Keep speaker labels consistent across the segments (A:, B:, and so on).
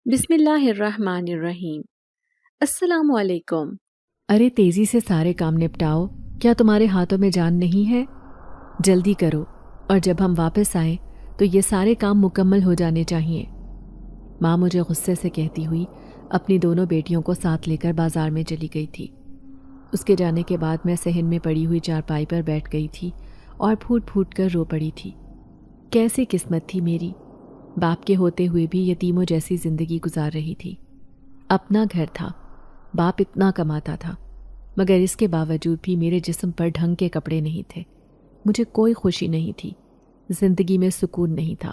A: بسم اللہ الرحمن الرحیم۔ السلام علیکم۔
B: ارے تیزی سے سارے کام نپٹاؤ، کیا تمہارے ہاتھوں میں جان نہیں ہے؟ جلدی کرو، اور جب ہم واپس آئیں تو یہ سارے کام مکمل ہو جانے چاہیے۔ ماں مجھے غصے سے کہتی ہوئی اپنی دونوں بیٹیوں کو ساتھ لے کر بازار میں چلی گئی تھی۔ اس کے جانے کے بعد میں صحن میں پڑی ہوئی چارپائی پر بیٹھ گئی تھی اور پھوٹ پھوٹ کر رو پڑی تھی۔ کیسی قسمت تھی میری، باپ کے ہوتے ہوئے بھی یتیموں جیسی زندگی گزار رہی تھی۔ اپنا گھر تھا، باپ اتنا کماتا تھا، مگر اس کے باوجود بھی میرے جسم پر ڈھنگ کے کپڑے نہیں تھے۔ مجھے کوئی خوشی نہیں تھی، زندگی میں سکون نہیں تھا۔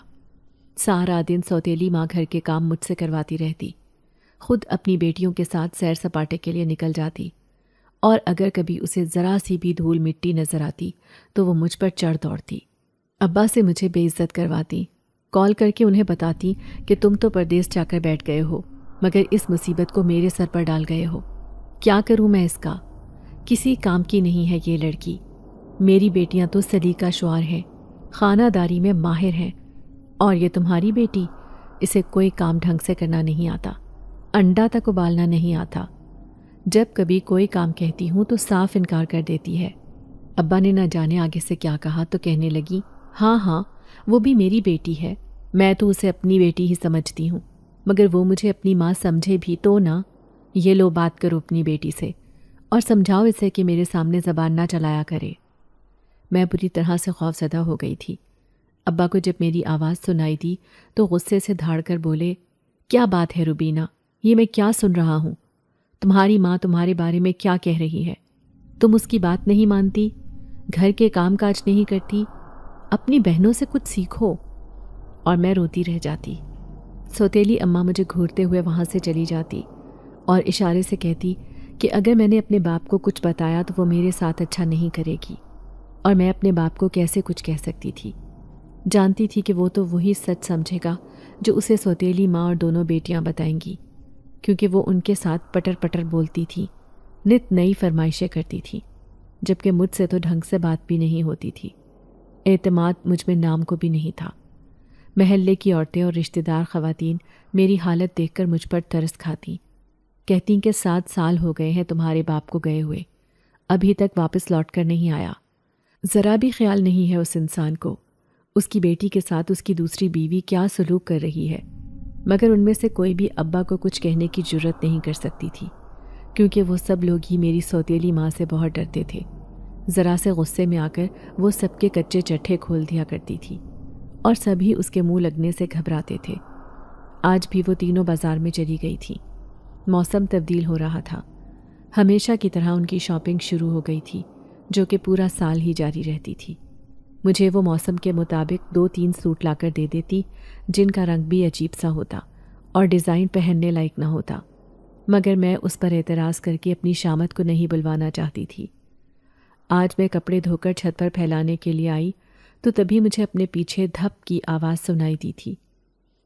B: سارا دن سوتیلی ماں گھر کے کام مجھ سے کرواتی رہتی، خود اپنی بیٹیوں کے ساتھ سیر سپاٹے کے لیے نکل جاتی، اور اگر کبھی اسے ذرا سی بھی دھول مٹی نظر آتی تو وہ مجھ پر چڑھ دوڑتی۔ ابا سے مجھے بے عزت کرواتی، کال کر کے انہیں بتاتی کہ تم تو پردیس جا کر بیٹھ گئے ہو، مگر اس مصیبت کو میرے سر پر ڈال گئے ہو۔ کیا کروں میں اس کا؟ کسی کام کی نہیں ہے یہ لڑکی۔ میری بیٹیاں تو سلیقہ شعار ہیں، خانہ داری میں ماہر ہیں، اور یہ تمہاری بیٹی، اسے کوئی کام ڈھنگ سے کرنا نہیں آتا، انڈا تک ابالنا نہیں آتا۔ جب کبھی کوئی کام کہتی ہوں تو صاف انکار کر دیتی ہے۔ ابا نے نہ جانے آگے سے کیا کہا تو کہنے لگی، ہاں ہاں وہ بھی میری بیٹی ہے، میں تو اسے اپنی بیٹی ہی سمجھتی ہوں، مگر وہ مجھے اپنی ماں سمجھے بھی تو نہ۔ یہ لو بات کرو اپنی بیٹی سے اور سمجھاؤ اسے کہ میرے سامنے زبان نہ چلایا کرے۔ میں بری طرح سے خوفزدہ ہو گئی تھی۔ ابا کو جب میری آواز سنائی دی تو غصے سے دھاڑ کر بولے، کیا بات ہے روبینہ، یہ میں کیا سن رہا ہوں؟ تمہاری ماں تمہارے بارے میں کیا کہہ رہی ہے؟ تم اس کی بات نہیں مانتی، گھر کے کام کاج نہیں کرتی، اپنی بہنوں سے کچھ سیکھو۔ اور میں روتی رہ جاتی۔ سوتیلی اماں مجھے گھورتے ہوئے وہاں سے چلی جاتی اور اشارے سے کہتی کہ اگر میں نے اپنے باپ کو کچھ بتایا تو وہ میرے ساتھ اچھا نہیں کرے گی، اور میں اپنے باپ کو کیسے کچھ کہہ سکتی تھی؟ جانتی تھی کہ وہ تو وہی سچ سمجھے گا جو اسے سوتیلی ماں اور دونوں بیٹیاں بتائیں گی، کیونکہ وہ ان کے ساتھ پٹر پٹر بولتی تھی، نت نئی فرمائشیں کرتی تھی، جبکہ مجھ سے تو ڈھنگ سے بات بھی نہیں ہوتی تھی۔ اعتماد مجھ میں نام کو بھی نہیں تھا۔ محلے کی عورتیں اور رشتہ دار خواتین میری حالت دیکھ کر مجھ پر ترس کھاتی، کہتی کہ 7 سال ہو گئے ہیں تمہارے باپ کو گئے ہوئے، ابھی تک واپس لوٹ کر نہیں آیا۔ ذرا بھی خیال نہیں ہے اس انسان کو، اس کی بیٹی کے ساتھ اس کی دوسری بیوی کیا سلوک کر رہی ہے۔ مگر ان میں سے کوئی بھی ابا کو کچھ کہنے کی جرت نہیں کر سکتی تھی، کیونکہ وہ سب لوگ ہی میری سوتیلی ماں سے بہت ڈرتے تھے۔ ذرا سے غصے میں آ کر وہ سب کے کچے چٹھے کھول دیا کرتی تھی، اور سبھی اس کے منہ لگنے سے گھبراتے تھے۔ آج بھی وہ تینوں بازار میں چلی گئی تھی۔ موسم تبدیل ہو رہا تھا، ہمیشہ کی طرح ان کی شاپنگ شروع ہو گئی تھی، جو کہ پورا سال ہی جاری رہتی تھی۔ مجھے وہ موسم کے مطابق 2-3 سوٹ لا کر دے دیتی، جن کا رنگ بھی عجیب سا ہوتا اور ڈیزائن پہننے لائق نہ ہوتا، مگر میں اس پر اعتراض کر کے اپنی شامت کو نہیں بلوانا چاہتی تھی۔ آج میں کپڑے دھو کر چھت پر پھیلانے کے لیے آئی تو تبھی مجھے اپنے پیچھے دھپ کی آواز سنائی دی تھی۔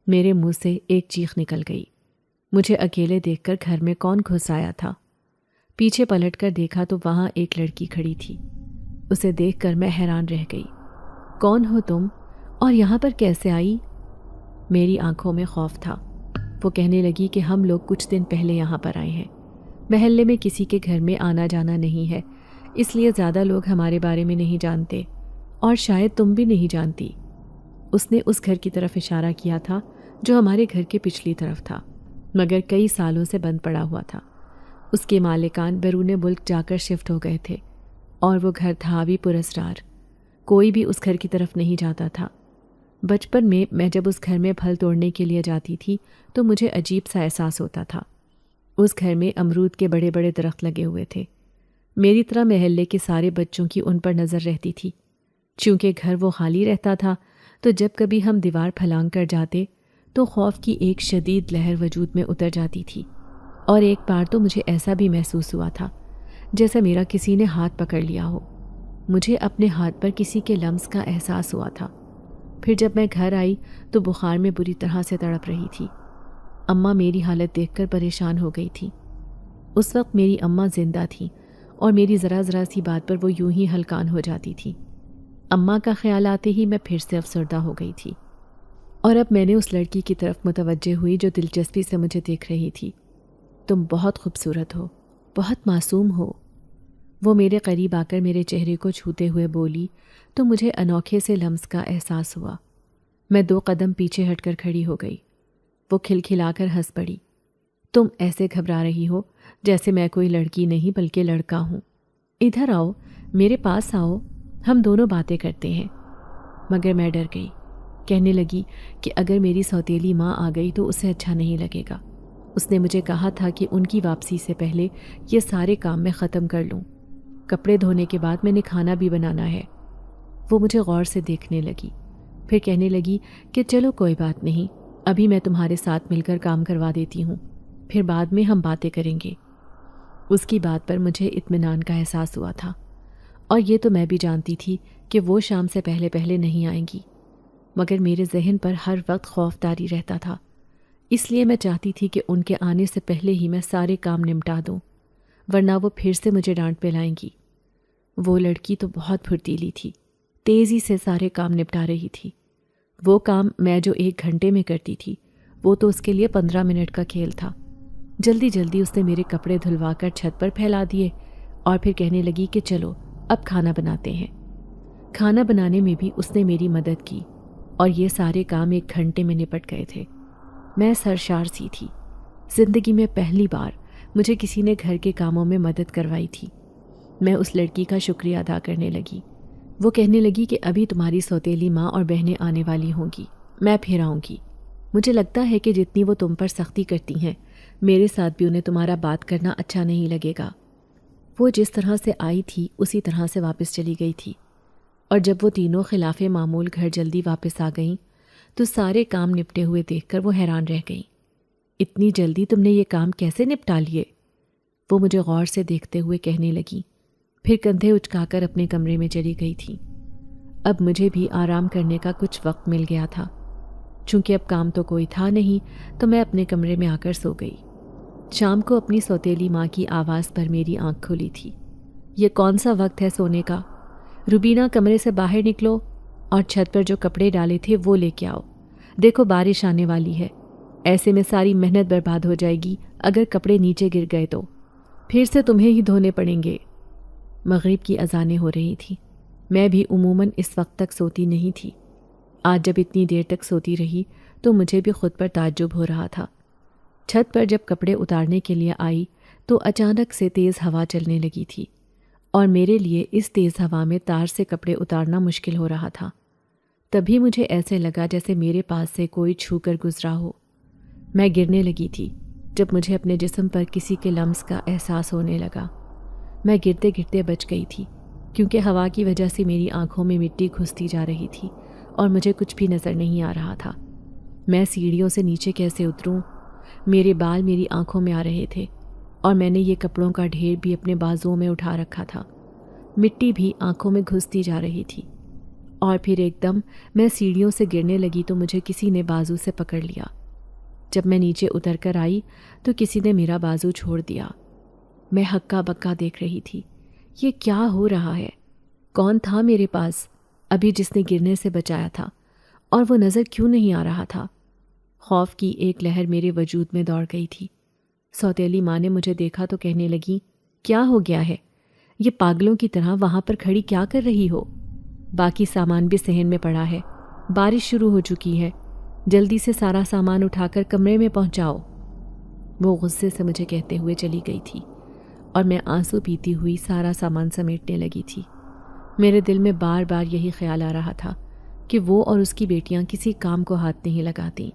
B: میرے منہ سے ایک چیخ نکل گئی۔ مجھے اکیلے دیکھ کر گھر میں کون گھس آیا تھا؟ پیچھے پلٹ کر دیکھا تو وہاں ایک لڑکی کھڑی تھی۔ اسے دیکھ کر میں حیران رہ گئی۔ کون ہو تم، اور یہاں پر کیسے آئی؟ میری آنکھوں میں خوف تھا۔ وہ کہنے لگی کہ ہم لوگ کچھ دن پہلے یہاں پر آئے ہیں، محلے میں کسی کے گھر میں آنا جانا نہیں ہے، اس لیے زیادہ لوگ ہمارے بارے میں نہیں جانتے، اور شاید تم بھی نہیں جانتی۔ اس نے اس گھر کی طرف اشارہ کیا تھا جو ہمارے گھر کے پچھلی طرف تھا، مگر کئی سالوں سے بند پڑا ہوا تھا۔ اس کے مالکان بیرون ملک جا کر شفٹ ہو گئے تھے، اور وہ گھر تھا بھی پراسرار، کوئی بھی اس گھر کی طرف نہیں جاتا تھا۔ بچپن میں جب اس گھر میں پھل توڑنے کے لیے جاتی تھی تو مجھے عجیب سا احساس ہوتا تھا۔ اس گھر میں امرود کے بڑے بڑے درخت لگے ہوئے تھے۔ میری طرح محلے کے سارے بچوں کی ان پر نظر رہتی تھی۔ چونکہ گھر وہ خالی رہتا تھا تو جب کبھی ہم دیوار پھلانگ کر جاتے تو خوف کی ایک شدید لہر وجود میں اتر جاتی تھی، اور ایک بار تو مجھے ایسا بھی محسوس ہوا تھا جیسا میرا کسی نے ہاتھ پکڑ لیا ہو۔ مجھے اپنے ہاتھ پر کسی کے لمس کا احساس ہوا تھا۔ پھر جب میں گھر آئی تو بخار میں بری طرح سے تڑپ رہی تھی۔ اماں میری حالت دیکھ کر پریشان ہو گئی تھی۔ اس وقت میری اماں زندہ تھیں، اور میری ذرا ذرا سی بات پر وہ یوں ہی ہلکان ہو جاتی تھی۔ اماں کا خیال آتے ہی میں پھر سے افسردہ ہو گئی تھی۔ اور اب میں نے اس لڑکی کی طرف متوجہ ہوئی جو دلچسپی سے مجھے دیکھ رہی تھی۔ تم بہت خوبصورت ہو، بہت معصوم ہو۔ وہ میرے قریب آ کر میرے چہرے کو چھوتے ہوئے بولی تو مجھے انوکھے سے لمس کا احساس ہوا۔ میں 2 قدم پیچھے ہٹ کر کھڑی ہو گئی۔ وہ کھلکھلا کر ہنس پڑی۔ تم ایسے گھبرا رہی ہو جیسے میں کوئی لڑکی نہیں بلکہ لڑکا ہوں۔ ادھر آؤ، میرے پاس آؤ، ہم دونوں باتیں کرتے ہیں۔ مگر میں ڈر گئی۔ کہنے لگی کہ اگر میری سوتیلی ماں آ گئی تو اسے اچھا نہیں لگے گا۔ اس نے مجھے کہا تھا کہ ان کی واپسی سے پہلے یہ سارے کام میں ختم کر لوں۔ کپڑے دھونے کے بعد میں نے کھانا بھی بنانا ہے۔ وہ مجھے غور سے دیکھنے لگی، پھر کہنے لگی کہ چلو کوئی بات نہیں، ابھی میں تمہارے ساتھ مل کر کام کروا دیتی ہوں، پھر بعد میں ہم باتیں کریں گے۔ اس کی بات پر مجھے اطمینان کا احساس ہوا تھا، اور یہ تو میں بھی جانتی تھی کہ وہ شام سے پہلے پہلے نہیں آئیں گی، مگر میرے ذہن پر ہر وقت خوف طاری رہتا تھا۔ اس لیے میں چاہتی تھی کہ ان کے آنے سے پہلے ہی میں سارے کام نمٹا دوں، ورنہ وہ پھر سے مجھے ڈانٹ پہ لائیں گی۔ وہ لڑکی تو بہت پھرتیلی تھی، تیزی سے سارے کام نپٹا رہی تھی۔ وہ کام میں جو 1 گھنٹے میں کرتی تھی، وہ تو اس کے لیے 15 منٹ کا کھیل تھا۔ جلدی جلدی اس نے میرے کپڑے دھلوا کر چھت پر پھیلا دیے اور پھر کہنے لگی کہ چلو اب کھانا بناتے ہیں۔ کھانا بنانے میں بھی اس نے میری مدد کی اور یہ سارے کام 1 گھنٹے میں نپٹ گئے تھے۔ میں سرشار سی تھی۔ زندگی میں پہلی بار مجھے کسی نے گھر کے کاموں میں مدد کروائی تھی۔ میں اس لڑکی کا شکریہ ادا کرنے لگی۔ وہ کہنے لگی کہ ابھی تمہاری سوتیلی ماں اور بہنیں آنے والی ہوں گی، میں پھر آؤں گی۔ مجھے لگتا ہے کہ جتنی وہ تم پر سختی کرتی ہیں، میرے ساتھ بھی انہیں تمہارا بات کرنا اچھا نہیں لگے گا۔ وہ جس طرح سے آئی تھی اسی طرح سے واپس چلی گئی تھی، اور جب وہ تینوں خلاف معمول گھر جلدی واپس آ گئیں تو سارے کام نپٹے ہوئے دیکھ کر وہ حیران رہ گئیں۔ اتنی جلدی تم نے یہ کام کیسے نپٹا لیے؟ وہ مجھے غور سے دیکھتے ہوئے کہنے لگی، پھر کندھے اچکا کر اپنے کمرے میں چلی گئی تھی۔ اب مجھے بھی آرام کرنے کا کچھ وقت مل گیا تھا۔ چونکہ اب کام تو کوئی تھا نہیں تو میں اپنے کمرے میں آ کر سو گئی۔ شام کو اپنی سوتیلی ماں کی آواز پر میری آنکھ کھلی تھی۔ یہ کون سا وقت ہے سونے کا؟ روبینہ، کمرے سے باہر نکلو اور چھت پر جو کپڑے ڈالے تھے وہ لے کے آؤ۔ دیکھو بارش آنے والی ہے، ایسے میں ساری محنت برباد ہو جائے گی اگر کپڑے نیچے گر گئے تو پھر سے تمہیں ہی دھونے پڑیں گے۔ مغرب کی اذانیں ہو رہی تھیں۔ میں بھی عموماً اس وقت تک سوتی نہیں تھی۔ آج جب اتنی دیر تک سوتی رہی تو مجھے بھی خود پر تعجب ہو رہا تھا۔ چھت پر جب کپڑے اتارنے کے لیے آئی تو اچانک سے تیز ہوا چلنے لگی تھی، اور میرے لیے اس تیز ہوا میں تار سے کپڑے اتارنا مشکل ہو رہا تھا۔ تبھی مجھے ایسے لگا جیسے میرے پاس سے کوئی چھو کر گزرا ہو۔ میں گرنے لگی تھی جب مجھے اپنے جسم پر کسی کے لمس کا احساس ہونے لگا۔ میں گرتے گرتے بچ گئی تھی، کیونکہ ہوا کی وجہ سے میری آنکھوں میں مٹی گھستی جا رہی تھی اور مجھے کچھ بھی نظر نہیں آ رہا تھا۔ میں سیڑھیوں سے نیچے کیسے اتروں؟ میرے بال میری آنکھوں میں آ رہے تھے، اور میں نے یہ کپڑوں کا ڈھیر بھی اپنے بازوؤں میں اٹھا رکھا تھا۔ مٹی بھی آنکھوں میں گھستی جا رہی تھی، اور پھر ایک دم میں سیڑھیوں سے گرنے لگی تو مجھے کسی نے بازو سے پکڑ لیا۔ جب میں نیچے اتر کر آئی تو کسی نے میرا بازو چھوڑ دیا۔ میں ہکا بکا دیکھ رہی تھی، یہ کیا ہو رہا ہے؟ کون تھا میرے پاس ابھی جس نے گرنے سے بچایا تھا، اور وہ نظر کیوں نہیں آ رہا تھا؟ خوف کی ایک لہر میرے وجود میں دوڑ گئی تھی۔ سوتیلی ماں نے مجھے دیکھا تو کہنے لگی، کیا ہو گیا ہے؟ یہ پاگلوں کی طرح وہاں پر کھڑی کیا کر رہی ہو؟ باقی سامان بھی صحن میں پڑا ہے، بارش شروع ہو چکی ہے، جلدی سے سارا سامان اٹھا کر کمرے میں پہنچاؤ۔ وہ غصے سے مجھے کہتے ہوئے چلی گئی تھی، اور میں آنسو پیتی ہوئی سارا سامان سمیٹنے لگی تھی۔ میرے دل میں بار بار یہی خیال آ رہا تھا کہ وہ اور اس کی بیٹیاں کسی کام کو ہاتھ نہیں لگاتیں۔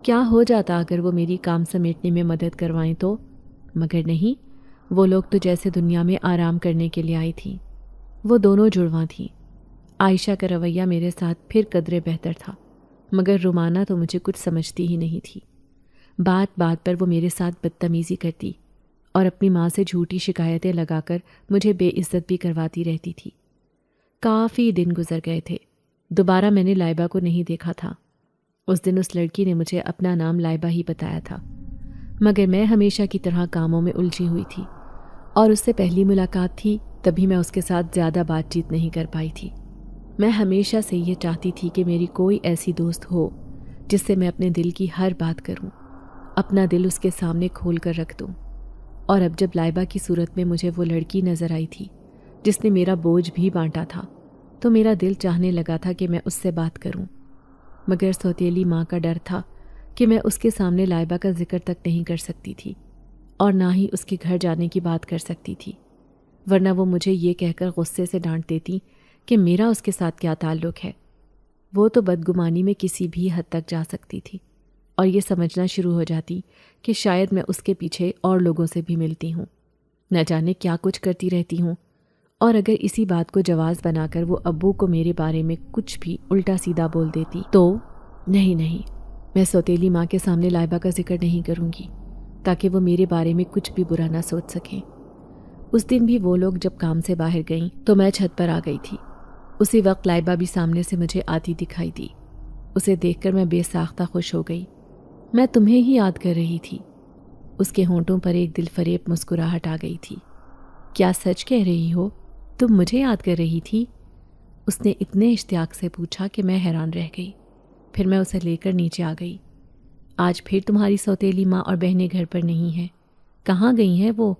B: کیا ہو جاتا اگر وہ میری کام سمیٹنے میں مدد کروائیں تو؟ مگر نہیں، وہ لوگ تو جیسے دنیا میں آرام کرنے کے لیے آئی تھیں۔ وہ دونوں جڑواں تھیں۔ عائشہ کا رویہ میرے ساتھ پھر قدرے بہتر تھا، مگر رومانہ تو مجھے کچھ سمجھتی ہی نہیں تھی۔ بات بات پر وہ میرے ساتھ بدتمیزی کرتی اور اپنی ماں سے جھوٹی شکایتیں لگا کر مجھے بے عزت بھی کرواتی رہتی تھی۔ کافی دن گزر گئے تھے، دوبارہ میں نے لائبہ کو نہیں دیکھا تھا۔ اس دن اس لڑکی نے مجھے اپنا نام لائبہ ہی بتایا تھا، مگر میں ہمیشہ کی طرح کاموں میں الجھی ہوئی تھی، اور اس سے پہلی ملاقات تھی تبھی میں اس کے ساتھ زیادہ بات چیت نہیں کر پائی تھی۔ میں ہمیشہ سے یہ چاہتی تھی کہ میری کوئی ایسی دوست ہو جس سے میں اپنے دل کی ہر بات کروں، اپنا دل اس کے سامنے کھول کر رکھ دوں۔ اور اب جب لائبہ کی صورت میں مجھے وہ لڑکی نظر آئی تھی جس نے میرا بوجھ بھی بانٹا تھا، تو میرا دل چاہنے لگا تھا کہ میں اس سے بات کروں، مگر سوتیلی ماں کا ڈر تھا کہ میں اس کے سامنے لائبہ کا ذکر تک نہیں کر سکتی تھی اور نہ ہی اس کے گھر جانے کی بات کر سکتی تھی، ورنہ وہ مجھے یہ کہہ کر غصے سے ڈانٹ دیتی کہ میرا اس کے ساتھ کیا تعلق ہے۔ وہ تو بدگمانی میں کسی بھی حد تک جا سکتی تھی اور یہ سمجھنا شروع ہو جاتی کہ شاید میں اس کے پیچھے اور لوگوں سے بھی ملتی ہوں، نہ جانے کیا کچھ کرتی رہتی ہوں، اور اگر اسی بات کو جواز بنا کر وہ ابو کو میرے بارے میں کچھ بھی الٹا سیدھا بول دیتی تو نہیں، میں سوتیلی ماں کے سامنے لائبہ کا ذکر نہیں کروں گی تاکہ وہ میرے بارے میں کچھ بھی برا نہ سوچ سکیں۔ اس دن بھی وہ لوگ جب کام سے باہر گئیں تو میں چھت پر آ گئی تھی۔ اسی وقت لائبہ بھی سامنے سے مجھے آتی دکھائی دی۔ اسے دیکھ کر میں بے ساختہ خوش ہو گئی۔ میں تمہیں ہی یاد کر رہی تھی۔ اس کے ہونٹوں پر ایک دل فریب مسکراہٹ آ گئی تھی۔ کیا سچ کہہ رہی ہو؟ تم مجھے یاد کر رہی تھی؟ اس نے اتنے اشتیاق سے پوچھا کہ میں حیران رہ گئی۔ پھر میں اسے لے کر نیچے آ گئی۔ آج پھر تمہاری سوتیلی ماں اور بہنیں گھر پر نہیں ہیں، کہاں گئی ہیں وہ؟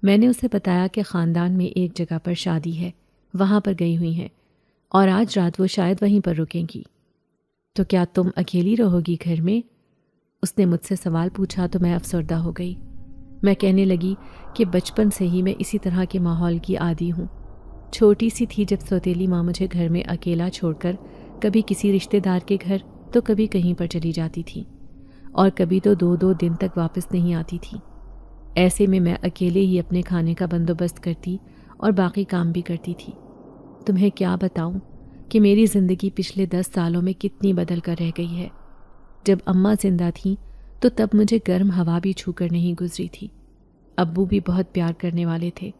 B: میں نے اسے بتایا کہ خاندان میں ایک جگہ پر شادی ہے، وہاں پر گئی ہوئی ہیں اور آج رات وہ شاید وہیں پر رکیں گی۔ تو کیا تم اکیلی رہو گی گھر میں؟ اس نے مجھ سے سوال پوچھا تو میں افسردہ ہو گئی۔ میں کہنے لگی کہ بچپن سے ہی میں اسی طرح کے ماحول کی عادی ہوں۔ چھوٹی سی تھی جب سوتیلی ماں مجھے گھر میں اکیلا چھوڑ کر کبھی کسی رشتہ دار کے گھر تو کبھی کہیں پر چلی جاتی تھی، اور کبھی تو 2 دن تک واپس نہیں آتی تھی۔ ایسے میں اکیلے ہی اپنے کھانے کا بندوبست کرتی اور باقی کام بھی کرتی تھی۔ تمہیں کیا بتاؤں کہ میری زندگی پچھلے 10 سالوں میں کتنی بدل کر رہ گئی ہے۔ جب اماں زندہ تھیں تو تب مجھے گرم ہوا بھی چھو کر نہیں گزری تھی۔ ابو بھی بہت پیار کرنے والے تھے،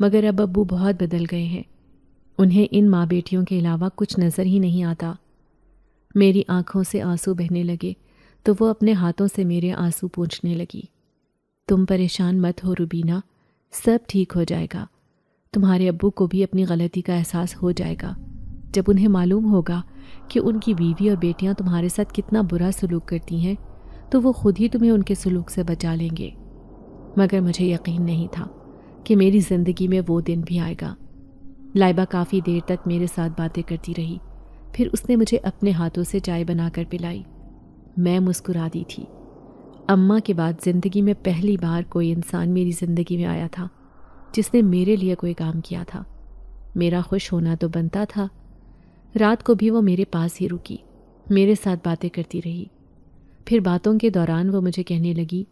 B: مگر اب ابو بہت بدل گئے ہیں۔ انہیں ان ماں بیٹیوں کے علاوہ کچھ نظر ہی نہیں آتا۔ میری آنکھوں سے آنسو بہنے لگے تو وہ اپنے ہاتھوں سے میرے آنسو پونچھنے لگی۔ تم پریشان مت ہو روبینہ، سب ٹھیک ہو جائے گا۔ تمہارے ابو کو بھی اپنی غلطی کا احساس ہو جائے گا۔ جب انہیں معلوم ہوگا کہ ان کی بیوی اور بیٹیاں تمہارے ساتھ کتنا برا سلوک کرتی ہیں تو وہ خود ہی تمہیں ان کے سلوک سے بچا لیں گے۔ مگر مجھے یقین نہیں تھا کہ میری زندگی میں وہ دن بھی آئے گا۔ لائبہ کافی دیر تک میرے ساتھ باتیں کرتی رہی، پھر اس نے مجھے اپنے ہاتھوں سے چائے بنا کر پلائی۔ میں مسکرا دی تھی۔ اماں کے بعد زندگی میں پہلی بار کوئی انسان میری زندگی میں آیا تھا جس نے میرے لیے کوئی کام کیا تھا۔ میرا خوش ہونا تو بنتا تھا۔ رات کو بھی وہ میرے پاس ہی رکی، میرے ساتھ باتیں کرتی رہی۔ پھر باتوں کے دوران وہ مجھے کہنے لگی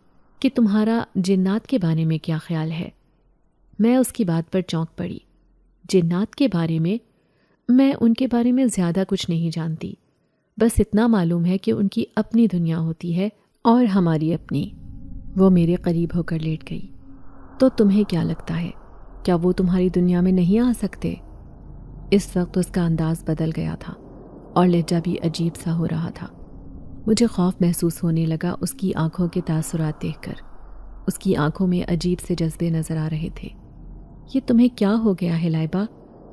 B: کہ تمہارا جنات کے بارے میں کیا خیال ہے؟ میں اس کی بات پر چونک پڑی۔ جنات کے بارے میں ان کے بارے میں زیادہ کچھ نہیں جانتی، بس اتنا معلوم ہے کہ ان کی اپنی دنیا ہوتی ہے اور ہماری اپنی۔ وہ میرے قریب ہو کر لیٹ گئی۔ تو تمہیں کیا لگتا ہے، کیا وہ تمہاری دنیا میں نہیں آ سکتے؟ اس وقت اس کا انداز بدل گیا تھا اور لہجہ بھی عجیب سا ہو رہا تھا۔ مجھے خوف محسوس ہونے لگا اس کی آنکھوں کے تاثرات دیکھ کر۔ اس کی آنکھوں میں عجیب سے جذبے نظر آ رہے تھے۔ یہ تمہیں کیا ہو گیا ہے لائبہ؟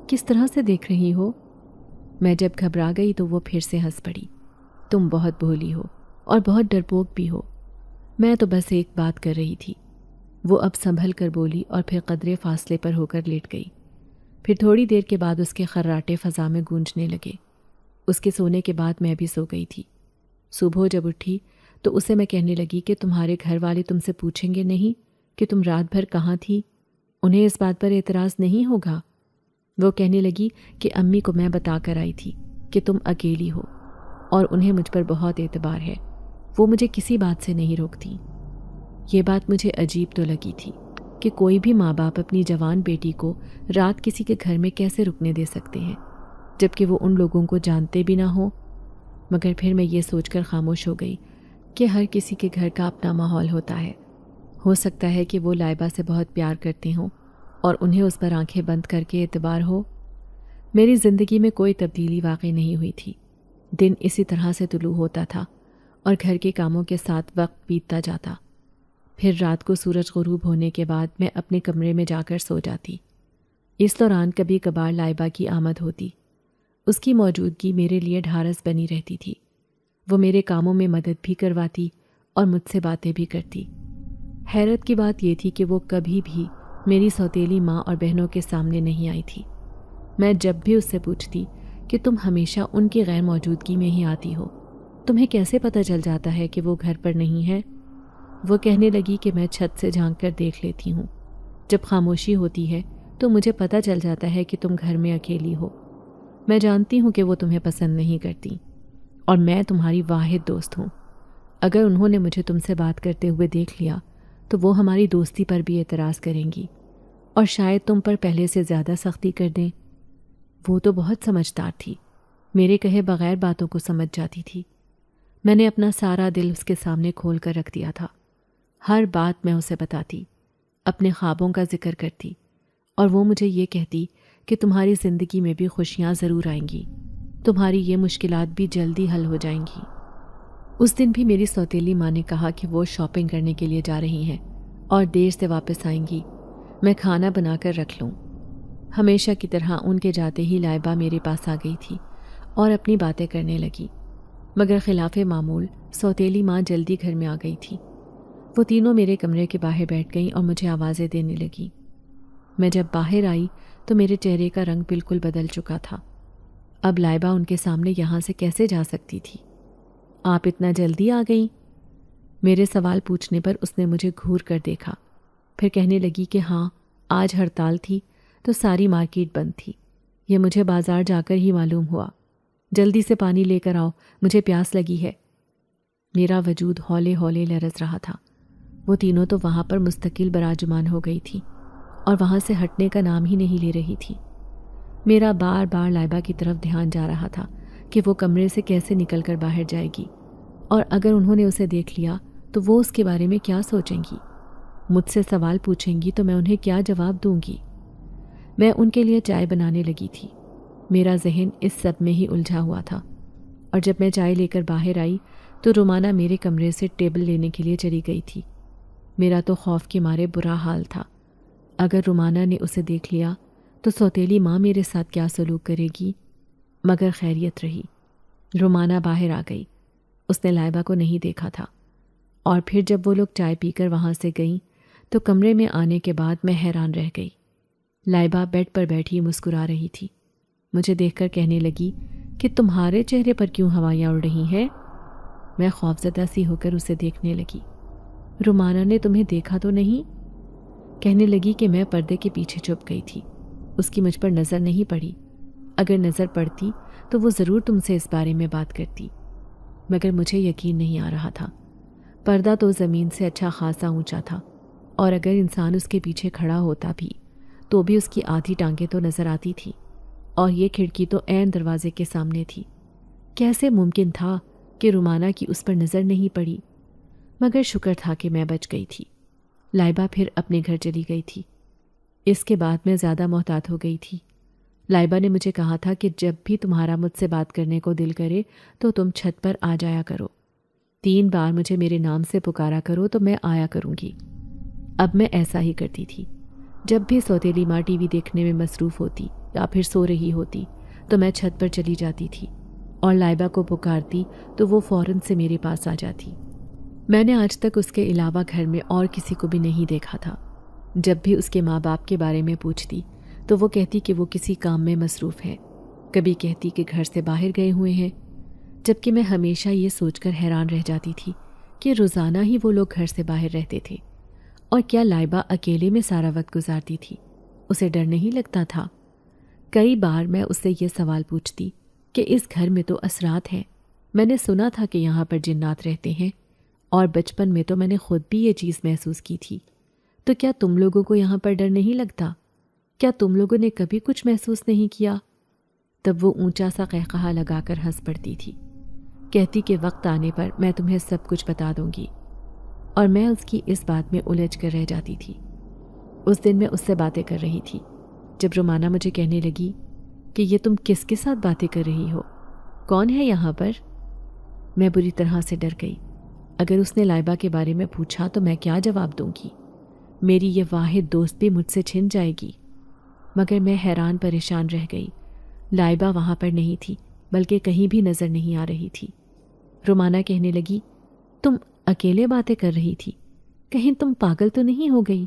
B: کس طرح سے دیکھ رہی ہو؟ میں جب گھبرا گئی تو وہ پھر سے ہنس پڑی۔ تم بہت بھولی ہو اور بہت ڈرپوک بھی ہو۔ میں تو بس ایک بات کر رہی تھی۔ وہ اب سنبھل کر بولی اور پھر قدرے فاصلے پر ہو کر لیٹ گئی۔ پھر تھوڑی دیر کے بعد اس کے خراٹے فضا میں گونجنے لگے۔ اس کے سونے کے بعد میں بھی سو گئی تھی۔ صبح جب اٹھی تو اسے میں کہنے لگی کہ تمہارے گھر والے تم سے پوچھیں گے نہیں کہ تم رات بھر کہاں تھی؟ انہیں اس بات پر اعتراض نہیں ہوگا؟ وہ کہنے لگی کہ امی کو میں بتا کر آئی تھی کہ تم اکیلی ہو اور انہیں مجھ پر بہت اعتبار ہے، وہ مجھے کسی بات سے نہیں روکتی۔ یہ بات مجھے عجیب تو لگی تھی کہ کوئی بھی ماں باپ اپنی جوان بیٹی کو رات کسی کے گھر میں کیسے رکنے دے سکتے ہیں، جبکہ وہ ان لوگوں کو جانتے بھی نہ ہوں۔ مگر پھر میں یہ سوچ کر خاموش ہو گئی کہ ہر کسی کے گھر کا اپنا ماحول ہوتا ہے۔ ہو سکتا ہے کہ وہ لائبہ سے بہت پیار کرتے ہوں اور انہیں اس پر آنکھیں بند کر کے اعتبار ہو۔ میری زندگی میں کوئی تبدیلی واقع نہیں ہوئی تھی۔ دن اسی طرح سے طلوع ہوتا تھا اور گھر کے کاموں کے ساتھ وقت بیتتا جاتا۔ پھر رات کو سورج غروب ہونے کے بعد میں اپنے کمرے میں جا کر سو جاتی۔ اس دوران کبھی کبھار لائبہ کی آمد ہوتی۔ اس کی موجودگی میرے لیے ڈھارس بنی رہتی تھی۔ وہ میرے کاموں میں مدد بھی کرواتی اور مجھ سے باتیں بھی کرتی۔ حیرت کی بات یہ تھی کہ وہ کبھی بھی میری سوتیلی ماں اور بہنوں کے سامنے نہیں آئی تھی۔ میں جب بھی اس سے پوچھتی کہ تم ہمیشہ ان کی غیر موجودگی میں ہی آتی ہو، تمہیں کیسے پتہ چل جاتا ہے کہ وہ گھر پر نہیں ہے؟ وہ کہنے لگی کہ میں چھت سے جھانک کر دیکھ لیتی ہوں، جب خاموشی ہوتی ہے تو مجھے پتہ چل جاتا ہے کہ تم گھر میں اکیلی ہو۔ میں جانتی ہوں کہ وہ تمہیں پسند نہیں کرتی اور میں تمہاری واحد دوست ہوں۔ اگر انہوں نے مجھے تم سے بات کرتے ہوئے دیکھ لیا تو وہ ہماری دوستی پر بھی اعتراض کریں گی اور شاید تم پر پہلے سے زیادہ سختی کر دیں۔ وہ تو بہت سمجھدار تھی، میرے کہے بغیر باتوں کو سمجھ جاتی تھی۔ میں نے اپنا سارا دل اس کے سامنے کھول کر رکھ دیا تھا۔ ہر بات میں اسے بتاتی، اپنے خوابوں کا ذکر کرتی، اور وہ مجھے یہ کہتی کہ تمہاری زندگی میں بھی خوشیاں ضرور آئیں گی، تمہاری یہ مشکلات بھی جلدی حل ہو جائیں گی۔ اس دن بھی میری سوتیلی ماں نے کہا کہ وہ شاپنگ کرنے کے لیے جا رہی ہیں اور دیر سے واپس آئیں گی، میں کھانا بنا کر رکھ لوں۔ ہمیشہ کی طرح ان کے جاتے ہی لائبہ میرے پاس آ گئی تھی اور اپنی باتیں کرنے لگی، مگر خلاف معمول سوتیلی ماں جلدی گھر میں آ گئی تھی۔ وہ تینوں میرے کمرے کے باہر بیٹھ گئیں اور مجھے آوازیں دینے لگیں۔ میں جب باہر آئی تو میرے چہرے کا رنگ بالکل بدل چکا تھا۔ اب لائبہ ان کے سامنے یہاں سے کیسے جا سکتی تھی؟ آپ اتنا جلدی آ گئیں؟ میرے سوال پوچھنے پر اس نے مجھے گھور کر دیکھا، پھر کہنے لگی کہ ہاں، آج ہڑتال تھی تو ساری مارکیٹ بند تھی، یہ مجھے بازار جا کر ہی معلوم ہوا۔ جلدی سے پانی لے کر آؤ، مجھے پیاس لگی ہے۔ میرا وجود ہولے ہولے لرز رہا تھا۔ وہ تینوں تو وہاں پر مستقل براجمان ہو گئی تھی اور وہاں سے ہٹنے کا نام ہی نہیں لے رہی تھی۔ میرا بار بار لائبہ کی طرف دھیان جا رہا تھا کہ وہ کمرے سے کیسے نکل کر باہر جائے گی، اور اگر انہوں نے اسے دیکھ لیا تو وہ اس کے بارے میں کیا سوچیں گی، مجھ سے سوال پوچھیں گی تو میں انہیں کیا جواب دوں گی۔ میں ان کے لیے چائے بنانے لگی تھی۔ میرا ذہن اس سب میں ہی الجھا ہوا تھا، اور جب میں چائے لے کر باہر آئی تو رومانہ میرے کمرے سے ٹیبل لینے کے لیے چلی گئی تھی۔ میرا تو خوف کے مارے برا حال تھا، اگر رومانہ نے اسے دیکھ لیا تو سوتیلی ماں میرے ساتھ کیا سلوک کرے گی، مگر خیریت رہی۔ رومانہ باہر آ گئی، اس نے لائبہ کو نہیں دیکھا تھا، اور پھر جب وہ لوگ چائے پی کر وہاں سے گئیں تو کمرے میں آنے کے بعد میں حیران رہ گئی۔ لائبہ بیڈ پر بیٹھی مسکرا رہی تھی، مجھے دیکھ کر کہنے لگی کہ تمہارے چہرے پر کیوں ہوائیاں اڑ رہی ہیں؟ میں خوفزدہ سی ہو کر اسے دیکھنے لگی۔ رومانہ نے تمہیں دیکھا تو نہیں؟ کہنے لگی کہ میں پردے کے پیچھے چھپ گئی تھی، اس کی مجھ پر نظر نہیں پڑی، اگر نظر پڑتی تو وہ ضرور تم سے اس بارے میں بات کرتی، مگر مجھے یقین نہیں آ رہا تھا۔ پردہ تو زمین سے اچھا خاصا اونچا تھا، اور اگر انسان اس کے پیچھے کھڑا ہوتا بھی تو بھی اس کی آدھی ٹانگیں تو نظر آتی تھی، اور یہ کھڑکی تو عین دروازے کے سامنے تھی۔ کیسے ممکن تھا کہ رومانہ کی اس پر نظر نہیں پڑی؟ مگر شکر تھا کہ میں بچ گئی تھی۔ لائبہ پھر اپنے گھر چلی گئی تھی۔ اس کے بعد میں زیادہ محتاط ہو گئی تھی۔ لائبہ نے مجھے کہا تھا کہ جب بھی تمہارا مجھ سے بات کرنے کو دل کرے تو تم چھت پر آ جایا کرو، 3 بار مجھے میرے نام سے پکارا کرو تو میں آیا کروں گی۔ اب میں ایسا ہی کرتی تھی۔ جب بھی سوتیلی ماں ٹی وی دیکھنے میں مصروف ہوتی یا پھر سو رہی ہوتی تو میں چھت پر چلی جاتی تھی اور لائبہ کو پکارتی تو وہ فوراً سے میرے پاس آ جاتی۔ میں نے آج تک اس کے علاوہ گھر میں اور کسی کو بھی نہیں دیکھا تھا۔ جب بھی اس کے ماں باپ کے بارے میں پوچھتی تو وہ کہتی کہ وہ کسی کام میں مصروف ہے، کبھی کہتی کہ گھر سے باہر گئے ہوئے ہیں، جبکہ میں ہمیشہ یہ سوچ کر حیران رہ جاتی تھی کہ روزانہ ہی وہ لوگ گھر سے باہر رہتے تھے، اور کیا لائبہ اکیلے میں سارا وقت گزارتی تھی؟ اسے ڈر نہیں لگتا تھا؟ کئی بار میں اس سے یہ سوال پوچھتی کہ اس گھر میں تو اثرات ہیں، میں نے سنا تھا کہ یہاں پر جنات رہتے ہیں، اور بچپن میں تو میں نے خود بھی یہ چیز محسوس کی تھی، تو کیا تم لوگوں کو یہاں پر ڈر نہیں لگتا؟ کیا تم لوگوں نے کبھی کچھ محسوس نہیں کیا؟ تب وہ اونچا سا قہقہا لگا کر ہنس پڑتی تھی، کہتی کہ وقت آنے پر میں تمہیں سب کچھ بتا دوں گی، اور میں اس کی اس بات میں الجھ کر رہ جاتی تھی۔ اس دن میں اس سے باتیں کر رہی تھی جب رومانہ مجھے کہنے لگی کہ یہ تم کس کے ساتھ باتیں کر رہی ہو؟ کون ہے یہاں پر؟ میں بری طرح سے ڈر گئی۔ اگر اس نے لائبہ کے بارے میں پوچھا تو میں کیا جواب دوں گی؟ میری یہ واحد دوست بھی مجھ سے چھن جائے گی۔ مگر میں حیران پریشان رہ گئی۔ لائبہ وہاں پر نہیں تھی، بلکہ کہیں بھی نظر نہیں آ رہی تھی۔ رومانہ کہنے لگی، تم اکیلے باتیں کر رہی تھی، کہیں تم پاگل تو نہیں ہو گئی؟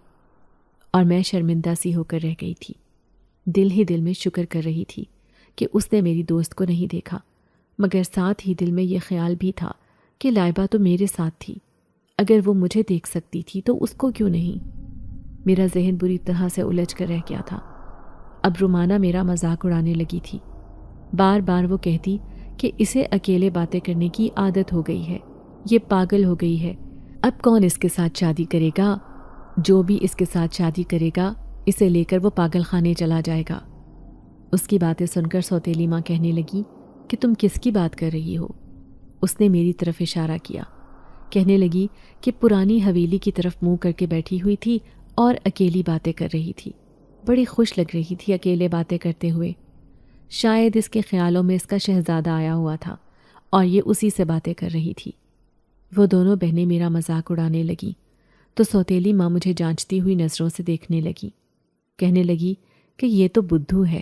B: اور میں شرمندہ سی ہو کر رہ گئی تھی، دل ہی دل میں شکر کر رہی تھی کہ اس نے میری دوست کو نہیں دیکھا، مگر ساتھ ہی دل میں یہ خیال بھی تھا کہ لائبہ تو میرے ساتھ تھی، اگر وہ مجھے دیکھ سکتی تھی تو اس کو کیوں نہیں؟ میرا ذہن بری طرح سے الجھ کر رہ گیا تھا۔ اب رومانہ میرا مذاق اڑانے لگی تھی، بار بار وہ کہتی کہ اسے اکیلے باتیں کرنے کی عادت ہو گئی ہے، یہ پاگل ہو گئی ہے، اب کون اس کے ساتھ شادی کرے گا؟ جو بھی اس کے ساتھ شادی کرے گا اسے لے کر وہ پاگل خانے چلا جائے گا۔ اس کی باتیں سن کر سوتیلی ماں کہنے لگی کہ تم کس کی بات کر رہی ہو؟ اس نے میری طرف اشارہ کیا، کہنے لگی کہ پرانی حویلی کی طرف منہ کر کے بیٹھی ہوئی تھی اور اکیلی باتیں کر رہی تھی، بڑی خوش لگ رہی تھی اکیلے باتیں کرتے ہوئے۔ شاید اس کے خیالوں میں اس کا شہزادہ آیا ہوا تھا اور یہ اسی سے باتیں کر رہی تھی۔ وہ دونوں بہنیں میرا مذاق اڑانے لگیں تو سوتیلی ماں مجھے جانچتی ہوئی نظروں سے دیکھنے لگی، کہنے لگی کہ یہ تو بدھو ہے،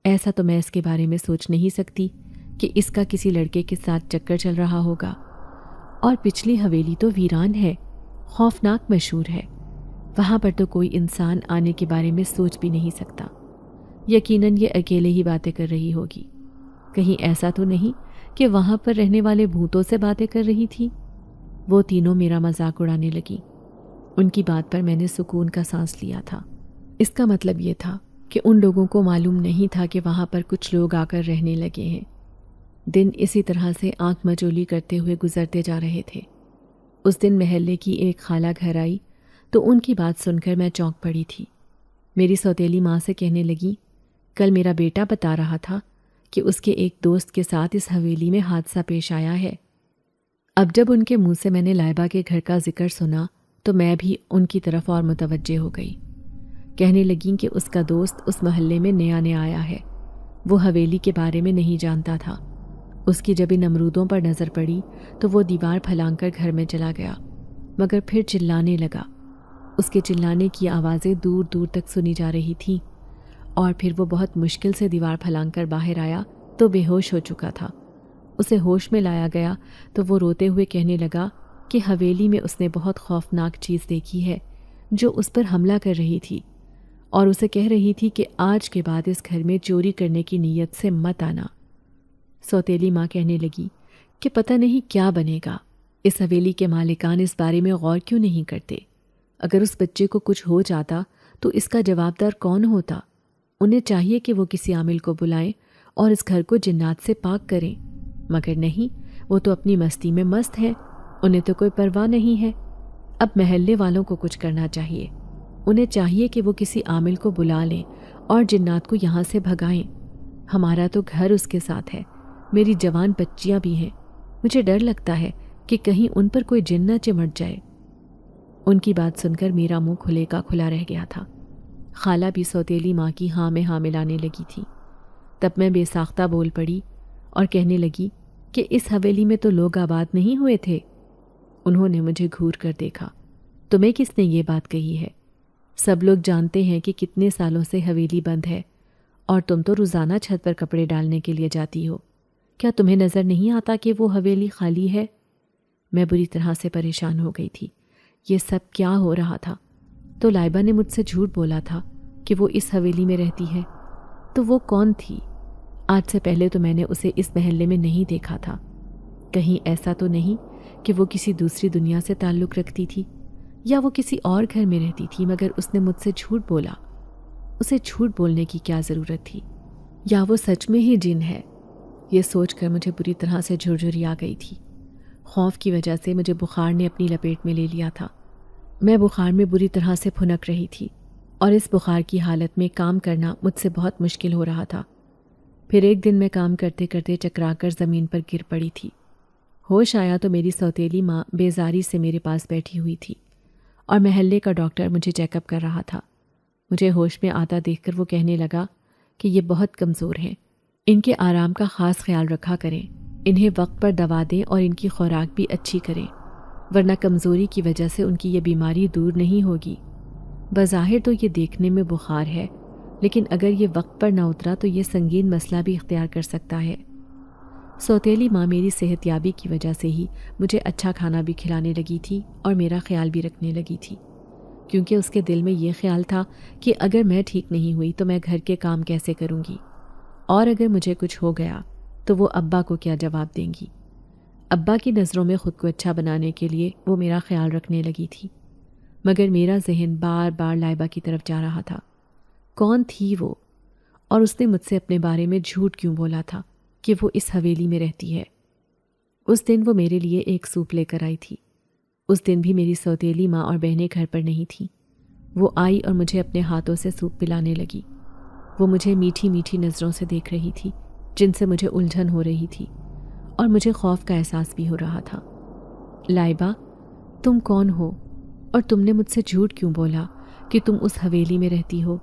B: ایسا تو میں اس کے بارے میں سوچ نہیں سکتی کہ اس کا کسی لڑکے کے ساتھ چکر چل رہا ہوگا، اور پچھلی حویلی تو ویران ہے، خوفناک مشہور ہے، وہاں پر تو کوئی انسان آنے کے بارے میں سوچ بھی نہیں سکتا، یقیناً یہ اکیلے ہی باتیں کر رہی ہوگی، کہیں ایسا تو نہیں کہ وہاں پر رہنے والے بھوتوں سے باتیں کر رہی تھی؟ وہ تینوں میرا مذاق اڑانے لگی، ان کی بات پر میں نے سکون کا سانس لیا تھا۔ اس کا مطلب یہ تھا کہ ان لوگوں کو معلوم نہیں تھا کہ وہاں پر کچھ لوگ آ کر رہنے لگے ہیں۔ دن اسی طرح سے آنکھ مچولی کرتے ہوئے گزرتے جا رہے تھے۔ اس دن محلے کی ایک خالہ گھر آئی تو ان کی بات سن کر میں چونک پڑی تھی۔ میری سوتیلی ماں سے کہنے لگی، کل میرا بیٹا بتا رہا تھا کہ اس کے ایک دوست کے ساتھ اس حویلی میں حادثہ پیش آیا ہے۔ اب جب ان کے منہ سے میں نے لائبہ کے گھر کا ذکر سنا تو میں بھی ان کی طرف اور متوجہ ہو گئی۔ کہنے لگیں کہ اس کا دوست اس محلے میں نیا نیا آیا ہے، وہ حویلی کے بارے میں نہیں جانتا تھا۔ اس کی جب ان امرودوں پر نظر پڑی تو وہ دیوار پھلانگ کر گھر میں چلا گیا، مگر پھر چلانے لگا۔ اس کے چلانے کی آوازیں دور دور تک سنی جا رہی تھیں، اور پھر وہ بہت مشکل سے دیوار پھلانگ کر باہر آیا تو بے ہوش ہو چکا تھا۔ اسے ہوش میں لایا گیا تو وہ روتے ہوئے کہنے لگا کہ حویلی میں اس نے بہت خوفناک چیز دیکھی ہے جو اس پر حملہ کر رہی تھی، اور اسے کہہ رہی تھی کہ آج کے بعد اس گھر میں چوری کرنے کی نیت سے مت آنا۔ سوتیلی ماں کہنے لگی کہ پتہ نہیں کیا بنے گا، اس حویلی کے مالکان اس بارے میں غور کیوں نہیں کرتے؟ اگر اس بچے کو کچھ ہو جاتا تو اس کا جواب دار کون ہوتا؟ انہیں چاہیے کہ وہ کسی عامل کو بلائیں اور اس گھر کو جنات سے پاک کریں، مگر نہیں، وہ تو اپنی مستی میں مست ہیں، انہیں تو کوئی پرواہ نہیں ہے۔ اب محلے والوں کو کچھ کرنا چاہیے، انہیں چاہیے کہ وہ کسی عامل کو بلا لیں اور جنات کو یہاں سے بھگائیں۔ ہمارا تو گھر اس کے ساتھ ہے، میری جوان بچیاں بھی ہیں، مجھے ڈر لگتا ہے کہ کہیں ان پر کوئی جن نہ چمٹ جائے۔ ان کی بات سن کر میرا منہ کھلے کا کھلا رہ گیا تھا۔ خالہ بھی سوتیلی ماں کی ہاں میں ہاں ملانے لگی تھی۔ تب میں بے ساختہ بول پڑی اور کہنے لگی کہ اس حویلی میں تو لوگ آباد نہیں ہوئے تھے۔ انہوں نے مجھے گھور کر دیکھا۔ تمہیں کس نے یہ بات کہی ہے؟ سب لوگ جانتے ہیں کہ کتنے سالوں سے حویلی بند ہے، اور تم تو روزانہ چھت پر کپڑے ڈالنے کے لیے جاتی ہو، کیا تمہیں نظر نہیں آتا کہ وہ حویلی خالی ہے؟ میں بری طرح سے پریشان ہو گئی تھی، یہ سب کیا ہو رہا تھا؟ تو لائبہ نے مجھ سے جھوٹ بولا تھا کہ وہ اس حویلی میں رہتی ہے، تو وہ کون تھی؟ آج سے پہلے تو میں نے اسے اس محلے میں نہیں دیکھا تھا، کہیں ایسا تو نہیں کہ وہ کسی دوسری دنیا سے تعلق رکھتی تھی، یا وہ کسی اور گھر میں رہتی تھی مگر اس نے مجھ سے جھوٹ بولا؟ اسے جھوٹ بولنے کی کیا ضرورت تھی؟ یا وہ سچ میں ہی جن ہے؟ یہ سوچ کر مجھے بری طرح سے جھرجھری آ گئی تھی۔ خوف کی وجہ سے مجھے بخار نے اپنی لپیٹ میں لے لیا تھا۔ میں بخار میں بری طرح سے پھنک رہی تھی، اور اس بخار کی حالت میں کام کرنا مجھ سے بہت مشکل ہو رہا تھا۔ پھر ایک دن میں کام کرتے کرتے چکرا کر زمین پر گر پڑی تھی۔ ہوش آیا تو میری سوتیلی ماں بیزاری سے میرے پاس بیٹھی ہوئی تھی، اور محلے کا ڈاکٹر مجھے چیک اپ کر رہا تھا۔ مجھے ہوش میں آتا دیکھ کر وہ کہنے لگا کہ یہ بہت کمزور ہیں، ان کے آرام کا خاص خیال رکھا کریں، انہیں وقت پر دوا دیں اور ان کی خوراک بھی اچھی کریں، ورنہ کمزوری کی وجہ سے ان کی یہ بیماری دور نہیں ہوگی۔ بظاہر تو یہ دیکھنے میں بخار ہے، لیکن اگر یہ وقت پر نہ اترا تو یہ سنگین مسئلہ بھی اختیار کر سکتا ہے۔ سوتیلی ماں میری صحت یابی کی وجہ سے ہی مجھے اچھا کھانا بھی کھلانے لگی تھی اور میرا خیال بھی رکھنے لگی تھی، کیونکہ اس کے دل میں یہ خیال تھا کہ اگر میں ٹھیک نہیں ہوئی تو میں گھر کے کام کیسے کروں گی، اور اگر مجھے کچھ ہو گیا تو وہ ابا کو کیا جواب دیں گی۔ ابا کی نظروں میں خود کو اچھا بنانے کے لیے وہ میرا خیال رکھنے لگی تھی، مگر میرا ذہن بار بار لائبہ کی طرف جا رہا تھا۔ کون تھی وہ؟ اور اس نے مجھ سے اپنے بارے میں جھوٹ کیوں بولا تھا کہ وہ اس حویلی میں رہتی ہے؟ اس دن وہ میرے لیے ایک سوپ لے کر آئی تھی۔ اس دن بھی میری سوتیلی ماں اور بہنیں گھر پر نہیں تھیں۔ وہ آئی اور مجھے اپنے ہاتھوں سے سوپ پلانے لگی۔ وہ مجھے میٹھی میٹھی نظروں سے دیکھ رہی تھی، جن سے مجھے الجھن ہو رہی تھی اور مجھے خوف کا احساس بھی ہو رہا تھا۔ لائبہ، تم کون ہو اور تم نے مجھ سے جھوٹ کیوں بولا کہ تم اس حویلی میں رہتی ہو؟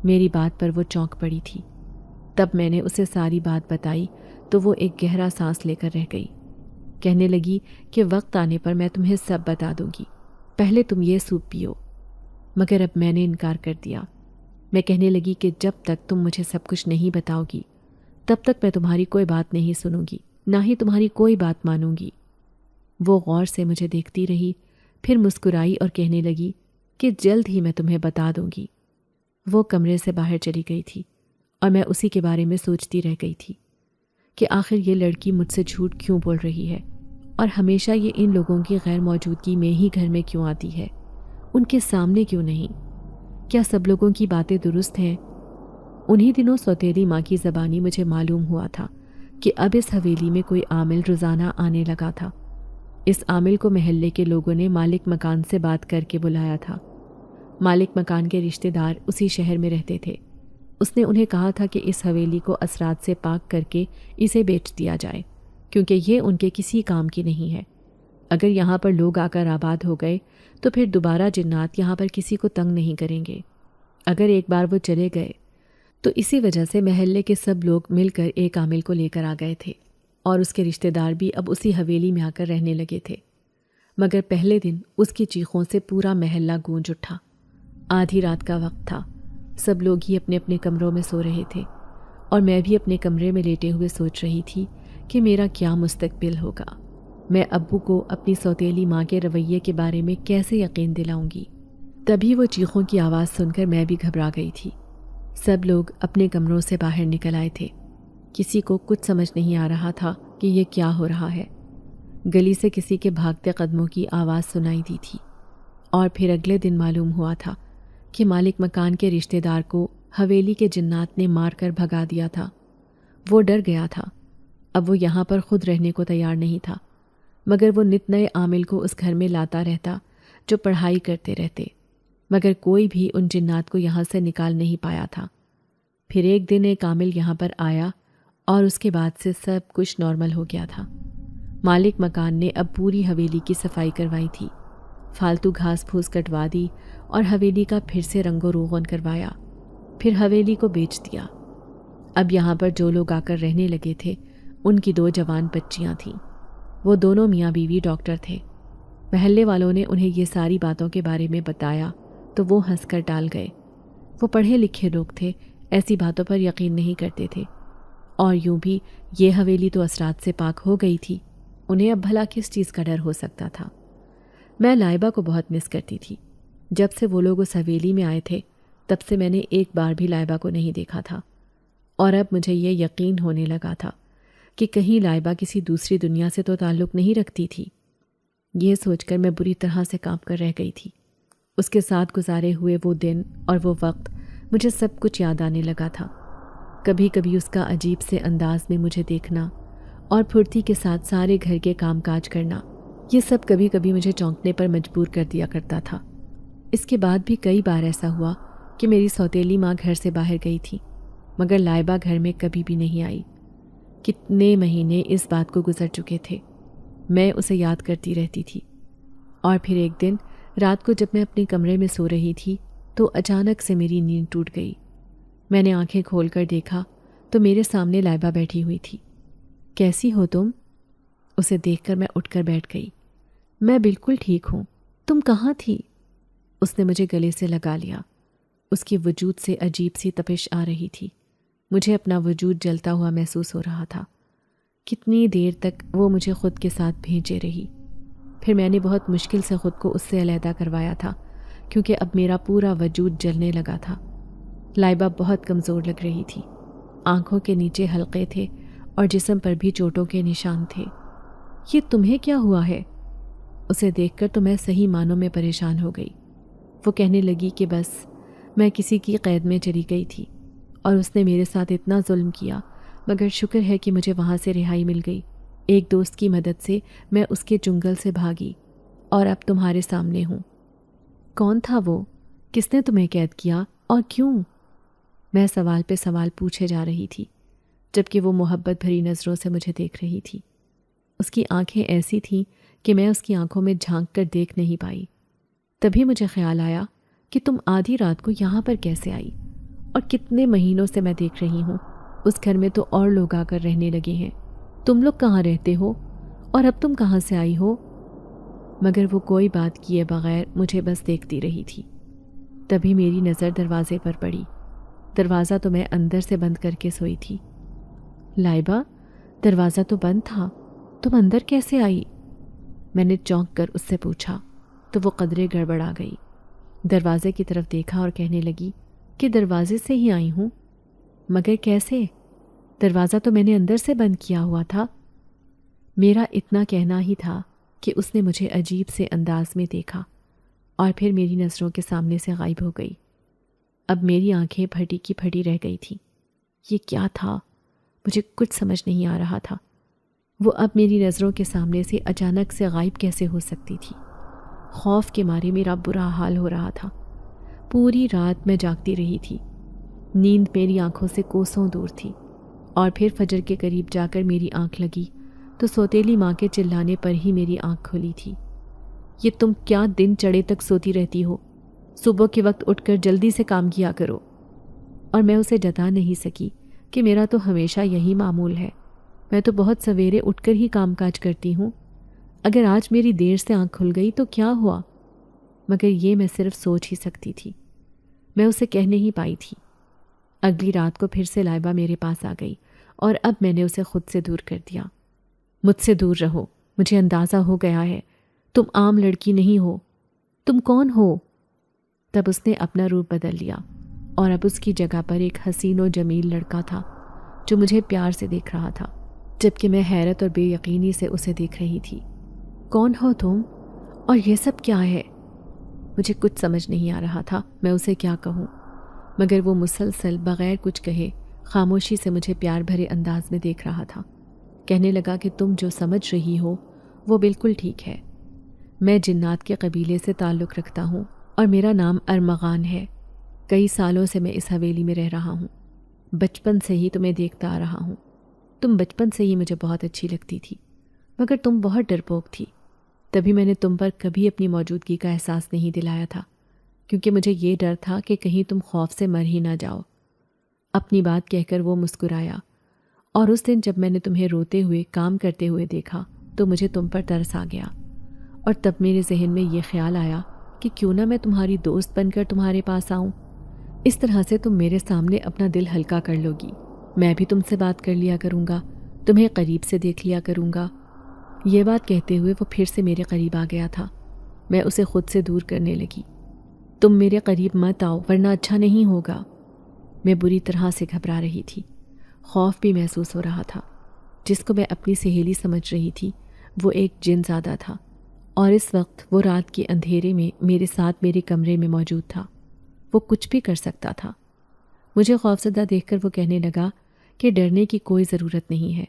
B: میری بات پر وہ چونک پڑی تھی۔ تب میں نے اسے ساری بات بتائی تو وہ ایک گہرا سانس لے کر رہ گئی۔ کہنے لگی کہ وقت آنے پر میں تمہیں سب بتا دوں گی، پہلے تم یہ سوپ پیو۔ مگر اب میں نے انکار کر دیا۔ میں کہنے لگی کہ جب تک تم مجھے سب کچھ نہیں بتاؤ گی تب تک میں تمہاری کوئی بات نہیں سنوں گی، نہ ہی تمہاری کوئی بات مانوں گی۔ وہ غور سے مجھے دیکھتی رہی، پھر مسکرائی اور کہنے لگی کہ جلد ہی میں تمہیں بتا دوں گی۔ وہ کمرے سے باہر چلی گئی تھی اور میں اسی کے بارے میں سوچتی رہ گئی تھی کہ آخر یہ لڑکی مجھ سے جھوٹ کیوں بول رہی ہے، اور ہمیشہ یہ ان لوگوں کی غیر موجودگی میں ہی گھر میں کیوں آتی ہے، ان کے سامنے کیوں نہیں؟ کیا سب لوگوں کی باتیں درست ہیں؟ انہی دنوں سوتیلی ماں کی زبانی مجھے معلوم ہوا تھا کہ اب اس حویلی میں کوئی عامل روزانہ آنے لگا تھا۔ اس عامل کو محلے کے لوگوں نے مالک مکان سے بات کر کے بلایا تھا۔ مالک مکان کے رشتہ دار اسی شہر میں رہتے تھے۔ اس نے انہیں کہا تھا کہ اس حویلی کو اثرات سے پاک کر کے اسے بیچ دیا جائے، کیونکہ یہ ان کے کسی کام کی نہیں ہے۔ اگر یہاں پر لوگ آ کر آباد ہو گئے تو پھر دوبارہ جنات یہاں پر کسی کو تنگ نہیں کریں گے۔ اگر ایک بار وہ چلے گئے تو اسی وجہ سے محلے کے سب لوگ مل کر ایک عامل کو لے کر آ گئے تھے، اور اس کے رشتہ دار بھی اب اسی حویلی میں آ کر رہنے لگے تھے۔ مگر پہلے دن اس کی چیخوں سے پورا محلہ گونج اٹھا۔ آدھی رات کا وقت تھا، سب لوگ ہی اپنے اپنے کمروں میں سو رہے تھے، اور میں بھی اپنے کمرے میں لیٹے ہوئے سوچ رہی تھی کہ میرا کیا مستقبل ہوگا۔ میں ابو کو اپنی سوتیلی ماں کے رویے کے بارے میں کیسے یقین دلاؤں گی؟ تبھی وہ چیخوں کی آواز سن کر میں بھی گھبرا گئی تھی۔ سب لوگ اپنے کمروں سے باہر نکل آئے تھے۔ کسی کو کچھ سمجھ نہیں آ رہا تھا کہ یہ کیا ہو رہا ہے۔ گلی سے کسی کے بھاگتے قدموں کی آواز سنائی دی تھی، اور پھر اگلے دن معلوم ہوا تھا کہ مالک مکان کے رشتہ دار کو حویلی کے جنات نے مار کر بھگا دیا تھا۔ وہ ڈر گیا تھا، اب وہ یہاں پر خود رہنے کو تیار نہیں تھا، مگر وہ نت نئے عامل کو اس گھر میں لاتا رہتا جو پڑھائی کرتے رہتے، مگر کوئی بھی ان جنات کو یہاں سے نکال نہیں پایا تھا۔ پھر ایک دن ایک عامل یہاں پر آیا اور اس کے بعد سے سب کچھ نارمل ہو گیا تھا۔ مالک مکان نے اب پوری حویلی کی صفائی کروائی تھی، فالتو گھاس پھوس کٹوا دی اور حویلی کا پھر سے رنگ و روغن کروایا، پھر حویلی کو بیچ دیا۔ اب یہاں پر جو لوگ آ کر رہنے لگے تھے ان کی 2 جوان بچیاں تھیں۔ وہ دونوں میاں بیوی ڈاکٹر تھے۔ محلے والوں نے انہیں یہ ساری باتوں کے بارے میں بتایا تو وہ ہنس کر ٹال گئے۔ وہ پڑھے لکھے لوگ تھے، ایسی باتوں پر یقین نہیں کرتے تھے، اور یوں بھی یہ حویلی تو اثرات سے پاک ہو گئی تھی، انہیں اب بھلا کس چیز کا ڈر ہو سکتا تھا؟ میں لائبہ کو بہت مس کرتی تھی۔ جب سے وہ لوگ اس حویلی میں آئے تھے تب سے میں نے ایک بار بھی لائبہ کو نہیں دیکھا تھا، اور اب مجھے یہ یقین ہونے لگا تھا کہ کہیں لائبہ کسی دوسری دنیا سے تو تعلق نہیں رکھتی تھی۔ یہ سوچ کر میں بری طرح سے کانپ کر رہ گئی تھی۔ اس کے ساتھ گزارے ہوئے وہ دن اور وہ وقت مجھے سب کچھ یاد آنے لگا تھا۔ کبھی کبھی اس کا عجیب سے انداز میں مجھے دیکھنا اور پھرتی کے ساتھ سارے گھر کے کام کاج کرنا، یہ سب کبھی کبھی مجھے چونکنے پر مجبور کر دیا کرتا تھا۔ اس کے بعد بھی کئی بار ایسا ہوا کہ میری سوتیلی ماں گھر سے باہر گئی تھی، مگر لائبہ گھر میں کبھی بھی نہیں آئی۔ کتنے مہینے اس بات کو گزر چکے تھے، میں اسے یاد کرتی رہتی تھی۔ اور پھر ایک دن رات کو جب میں اپنے کمرے میں سو رہی تھی تو اچانک سے میری نیند ٹوٹ گئی۔ میں نے آنکھیں کھول کر دیکھا تو میرے سامنے لائبہ بیٹھی ہوئی تھی۔ کیسی ہو تم؟ اسے دیکھ کر میں اٹھ کر بیٹھ گئی۔ میں بالکل ٹھیک ہوں، تم کہاں تھی؟ اس نے مجھے گلے سے لگا لیا۔ اس کی وجود سے عجیب سی تپش آ رہی تھی، مجھے اپنا وجود جلتا ہوا محسوس ہو رہا تھا۔ کتنی دیر تک وہ مجھے خود کے ساتھ بھیجے رہی۔ پھر میں نے بہت مشکل سے خود کو اس سے علیحدہ کروایا تھا، کیونکہ اب میرا پورا وجود جلنے لگا تھا۔ لائبہ بہت کمزور لگ رہی تھی، آنکھوں کے نیچے حلقے تھے اور جسم پر بھی چوٹوں کے نشان تھے۔ یہ تمہیں کیا ہوا ہے؟ اسے دیکھ کر تو میں صحیح معنوں میں پریشان ہو گئی۔ وہ کہنے لگی کہ بس میں کسی کی قید میں چلی گئی تھی اور اس نے میرے ساتھ اتنا ظلم کیا، مگر شکر ہے کہ مجھے وہاں سے رہائی مل گئی۔ ایک دوست کی مدد سے میں اس کے چنگل سے بھاگی اور اب تمہارے سامنے ہوں۔ کون تھا وہ؟ کس نے تمہیں قید کیا اور کیوں؟ میں سوال پہ سوال پوچھے جا رہی تھی، جبکہ وہ محبت بھری نظروں سے مجھے دیکھ رہی تھی۔ اس کی آنکھیں ایسی تھیں کہ میں اس کی آنکھوں میں جھانک کر دیکھ نہیں پائی۔ تبھی مجھے خیال آیا کہ تم آدھی رات کو یہاں پر کیسے آئی؟ اور کتنے مہینوں سے میں دیکھ رہی ہوں اس گھر میں تو اور لوگ آ کر رہنے لگے ہیں۔ تم لوگ کہاں رہتے ہو اور اب تم کہاں سے آئی ہو؟ مگر وہ کوئی بات کیے بغیر مجھے بس دیکھتی رہی تھی۔ تبھی میری نظر دروازے پر پڑی۔ دروازہ تو میں اندر سے بند کر کے سوئی تھی۔ لائبہ، دروازہ تو بند تھا، تم اندر کیسے آئی؟ میں نے چونک کر اس سے پوچھا تو وہ قدرے گڑبڑا گئی۔ دروازے کی طرف دیکھا اور کہنے لگی کہ دروازے سے ہی آئی ہوں۔ مگر کیسے؟ دروازہ تو میں نے اندر سے بند کیا ہوا تھا۔ میرا اتنا کہنا ہی تھا کہ اس نے مجھے عجیب سے انداز میں دیکھا اور پھر میری نظروں کے سامنے سے غائب ہو گئی۔ اب میری آنکھیں پھٹی کی پھٹی رہ گئی تھیں۔ یہ کیا تھا؟ مجھے کچھ سمجھ نہیں آ رہا تھا۔ وہ اب میری نظروں کے سامنے سے اچانک سے غائب کیسے ہو سکتی تھی؟ خوف کے مارے میرا برا حال ہو رہا تھا۔ پوری رات میں جاگتی رہی تھی۔ نیند میری آنکھوں سے کوسوں دور تھی، اور پھر فجر کے قریب جا کر میری آنکھ لگی تو سوتیلی ماں کے چلانے پر ہی میری آنکھ کھلی تھی۔ یہ تم کیا دن چڑھے تک سوتی رہتی ہو؟ صبح کے وقت اٹھ کر جلدی سے کام کیا کرو۔ اور میں اسے جتا نہیں سکی کہ میرا تو ہمیشہ یہی معمول ہے، میں تو بہت سویرے اٹھ کر ہی کام کاج کرتی ہوں۔ اگر آج میری دیر سے آنکھ کھل گئی تو کیا ہوا؟ مگر یہ میں صرف سوچ ہی سکتی تھی، میں اسے کہہ نہیں پائی تھی۔ اگلی رات کو پھر سے لائبہ میرے پاس آ گئی اور اب میں نے اسے خود سے دور کر دیا۔ مجھ سے دور رہو، مجھے اندازہ ہو گیا ہے تم عام لڑکی نہیں ہو۔ تم کون ہو؟ تب اس نے اپنا روپ بدل لیا اور اب اس کی جگہ پر ایک حسین و جمیل لڑکا تھا جو مجھے پیار سے دیکھ رہا تھا، جبکہ میں حیرت اور بے یقینی سے اسے دیکھ رہی تھی۔ کون ہو تم؟ اور یہ سب کیا ہے؟ مجھے کچھ سمجھ نہیں آ رہا تھا میں اسے کیا کہوں، مگر وہ مسلسل بغیر کچھ کہے خاموشی سے مجھے پیار بھرے انداز میں دیکھ رہا تھا۔ کہنے لگا کہ تم جو سمجھ رہی ہو وہ بالکل ٹھیک ہے۔ میں جنات کے قبیلے سے تعلق رکھتا ہوں اور میرا نام ارمغان ہے۔ کئی سالوں سے میں اس حویلی میں رہ رہا ہوں، بچپن سے ہی تمہیں دیکھتا آ رہا ہوں۔ تم بچپن سے ہی مجھے بہت اچھی لگتی تھی، مگر تم بہت ڈرپوک تھی، تبھی میں نے تم پر کبھی اپنی موجودگی کا احساس نہیں دلایا تھا، کیونکہ مجھے یہ ڈر تھا کہ کہیں تم خوف سے مر ہی نہ جاؤ۔ اپنی بات کہہ کر وہ مسکرایا، اور اس دن جب میں نے تمہیں روتے ہوئے کام کرتے ہوئے دیکھا تو مجھے تم پر ترس آ گیا، اور تب میرے ذہن میں یہ خیال آیا کہ کیوں نہ میں تمہاری دوست بن کر تمہارے پاس آؤں۔ اس طرح سے تم میرے سامنے اپنا دل ہلکا کر لو گی، میں بھی تم سے بات کر لیا کروں گا، تمہیں قریب سے دیکھ لیا کروں گا۔ یہ بات کہتے ہوئے وہ پھر سے میرے قریب آ گیا تھا۔ میں اسے خود سے دور کرنے لگی۔ تم میرے قریب مت آؤ ورنہ اچھا نہیں ہوگا۔ میں بری طرح سے گھبرا رہی تھی، خوف بھی محسوس ہو رہا تھا۔ جس کو میں اپنی سہیلی سمجھ رہی تھی وہ ایک جن زادہ تھا، اور اس وقت وہ رات کے اندھیرے میں میرے ساتھ میرے کمرے میں موجود تھا۔ وہ کچھ بھی کر سکتا تھا۔ مجھے خوفزدہ دیکھ کر وہ کہنے لگا کہ ڈرنے کی کوئی ضرورت نہیں ہے،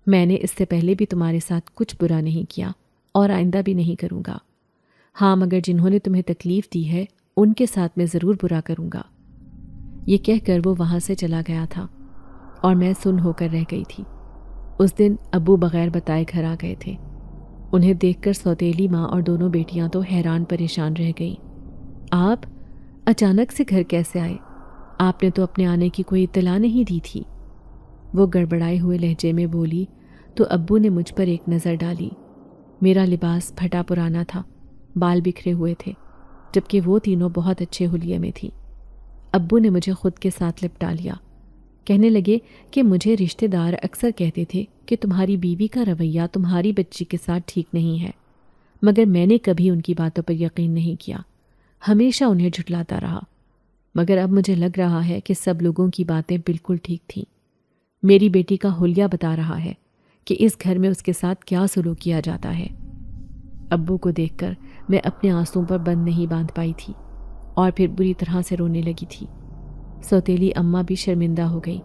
B: میں نے اس سے پہلے بھی تمہارے ساتھ کچھ برا نہیں کیا اور آئندہ بھی نہیں کروں گا۔ ہاں، مگر جنہوں نے تمہیں تکلیف دی ہے ان کے ساتھ میں ضرور برا کروں گا۔ یہ کہہ کر وہ وہاں سے چلا گیا تھا اور میں سن ہو کر رہ گئی تھی۔ اس دن ابو بغیر بتائے گھر آ گئے تھے۔ انہیں دیکھ کر سوتیلی ماں اور دونوں بیٹیاں تو حیران پریشان رہ گئیں۔ آپ اچانک سے گھر کیسے آئے؟ آپ نے تو اپنے آنے کی کوئی اطلاع نہیں دی تھی، وہ گڑبڑائے ہوئے لہجے میں بولی تو ابو نے مجھ پر ایک نظر ڈالی۔ میرا لباس پھٹا پرانا تھا، بال بکھرے ہوئے تھے، جبکہ وہ تینوں بہت اچھے حلیے میں تھی۔ ابو نے مجھے خود کے ساتھ لپٹا لیا۔ کہنے لگے کہ مجھے رشتہ دار اکثر کہتے تھے کہ تمہاری بیوی کا رویہ تمہاری بچی کے ساتھ ٹھیک نہیں ہے، مگر میں نے کبھی ان کی باتوں پر یقین نہیں کیا، ہمیشہ انہیں جھٹلاتا رہا۔ مگر اب مجھے لگ رہا ہے کہ سب لوگوں کی باتیں بالکل ٹھیک تھیں۔ میری بیٹی کا حلیہ بتا رہا ہے کہ اس گھر میں اس کے ساتھ کیا سلوک کیا جاتا ہے۔ ابو کو دیکھ کر میں اپنے آنسوں پر بند نہیں باندھ پائی تھی اور پھر بری طرح سے رونے لگی تھی۔ سوتیلی اماں بھی شرمندہ ہو گئی،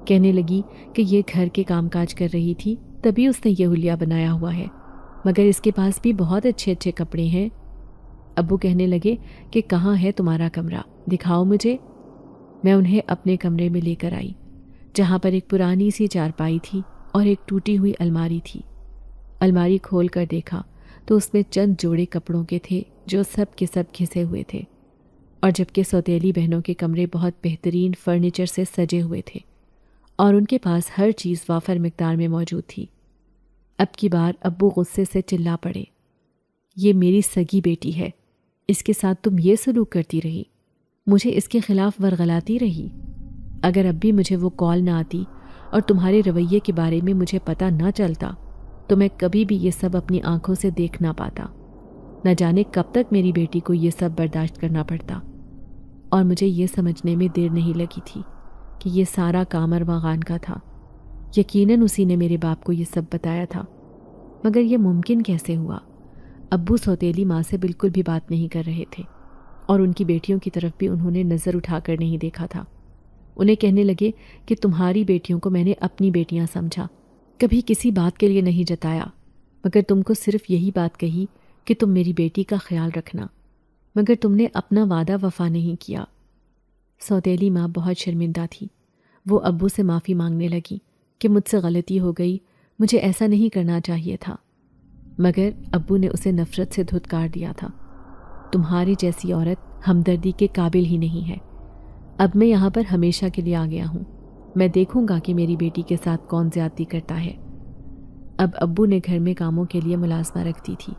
B: کہنے لگی کہ یہ گھر کے کام کاج کر رہی تھی تبھی اس نے یہ حلیہ بنایا ہوا ہے، مگر اس کے پاس بھی بہت اچھے اچھے کپڑے ہیں۔ ابو کہنے لگے کہ کہاں ہے تمہارا کمرہ، دکھاؤ مجھے۔ میں انہیں اپنے کمرے میں لے کر آئی، جہاں پر ایک پرانی سی چارپائی تھی اور ایک ٹوٹی ہوئی الماری تھی۔ الماری کھول کر دیکھا تو اس میں چند جوڑے کپڑوں کے تھے جو سب کے سب گھسے ہوئے تھے، اور جبکہ سوتیلی بہنوں کے کمرے بہت بہترین فرنیچر سے سجے ہوئے تھے اور ان کے پاس ہر چیز وافر مقدار میں موجود تھی۔ اب کی بار ابو غصے سے چلا پڑے، یہ میری سگی بیٹی ہے، اس کے ساتھ تم یہ سلوک کرتی رہی، مجھے اس کے خلاف ورغلاتی رہی۔ اگر اب بھی مجھے وہ کال نہ آتی اور تمہارے رویے کے بارے میں مجھے پتہ نہ چلتا تو میں کبھی بھی یہ سب اپنی آنکھوں سے دیکھ نہ پاتا۔ نہ جانے کب تک میری بیٹی کو یہ سب برداشت کرنا پڑتا، اور مجھے یہ سمجھنے میں دیر نہیں لگی تھی کہ یہ سارا کام ارمغان کا تھا۔ یقیناً اسی نے میرے باپ کو یہ سب بتایا تھا، مگر یہ ممکن کیسے ہوا؟ ابو سوتیلی ماں سے بالکل بھی بات نہیں کر رہے تھے اور ان کی بیٹیوں کی طرف بھی انہوں نے نظر اٹھا کر نہیں دیکھا تھا۔ انہیں کہنے لگے کہ تمہاری بیٹیوں کو میں نے اپنی بیٹیاں سمجھا، کبھی کسی بات کے لیے نہیں جتایا، مگر تم کو صرف یہی بات کہی کہ تم میری بیٹی کا خیال رکھنا، مگر تم نے اپنا وعدہ وفا نہیں کیا۔ سوتیلی ماں بہت شرمندہ تھی، وہ ابو سے معافی مانگنے لگی کہ مجھ سے غلطی ہو گئی، مجھے ایسا نہیں کرنا چاہیے تھا، مگر ابو نے اسے نفرت سے دھتکار دیا تھا۔ تمہاری جیسی عورت ہمدردی کے قابل ہی نہیں ہے، اب میں یہاں پر ہمیشہ کے لیے آ گیا ہوں، میں دیکھوں گا کہ میری بیٹی کے ساتھ کون زیادتی کرتا ہے۔ اب ابو نے گھر میں کاموں کے لیے ملازمہ رکھ دی تھی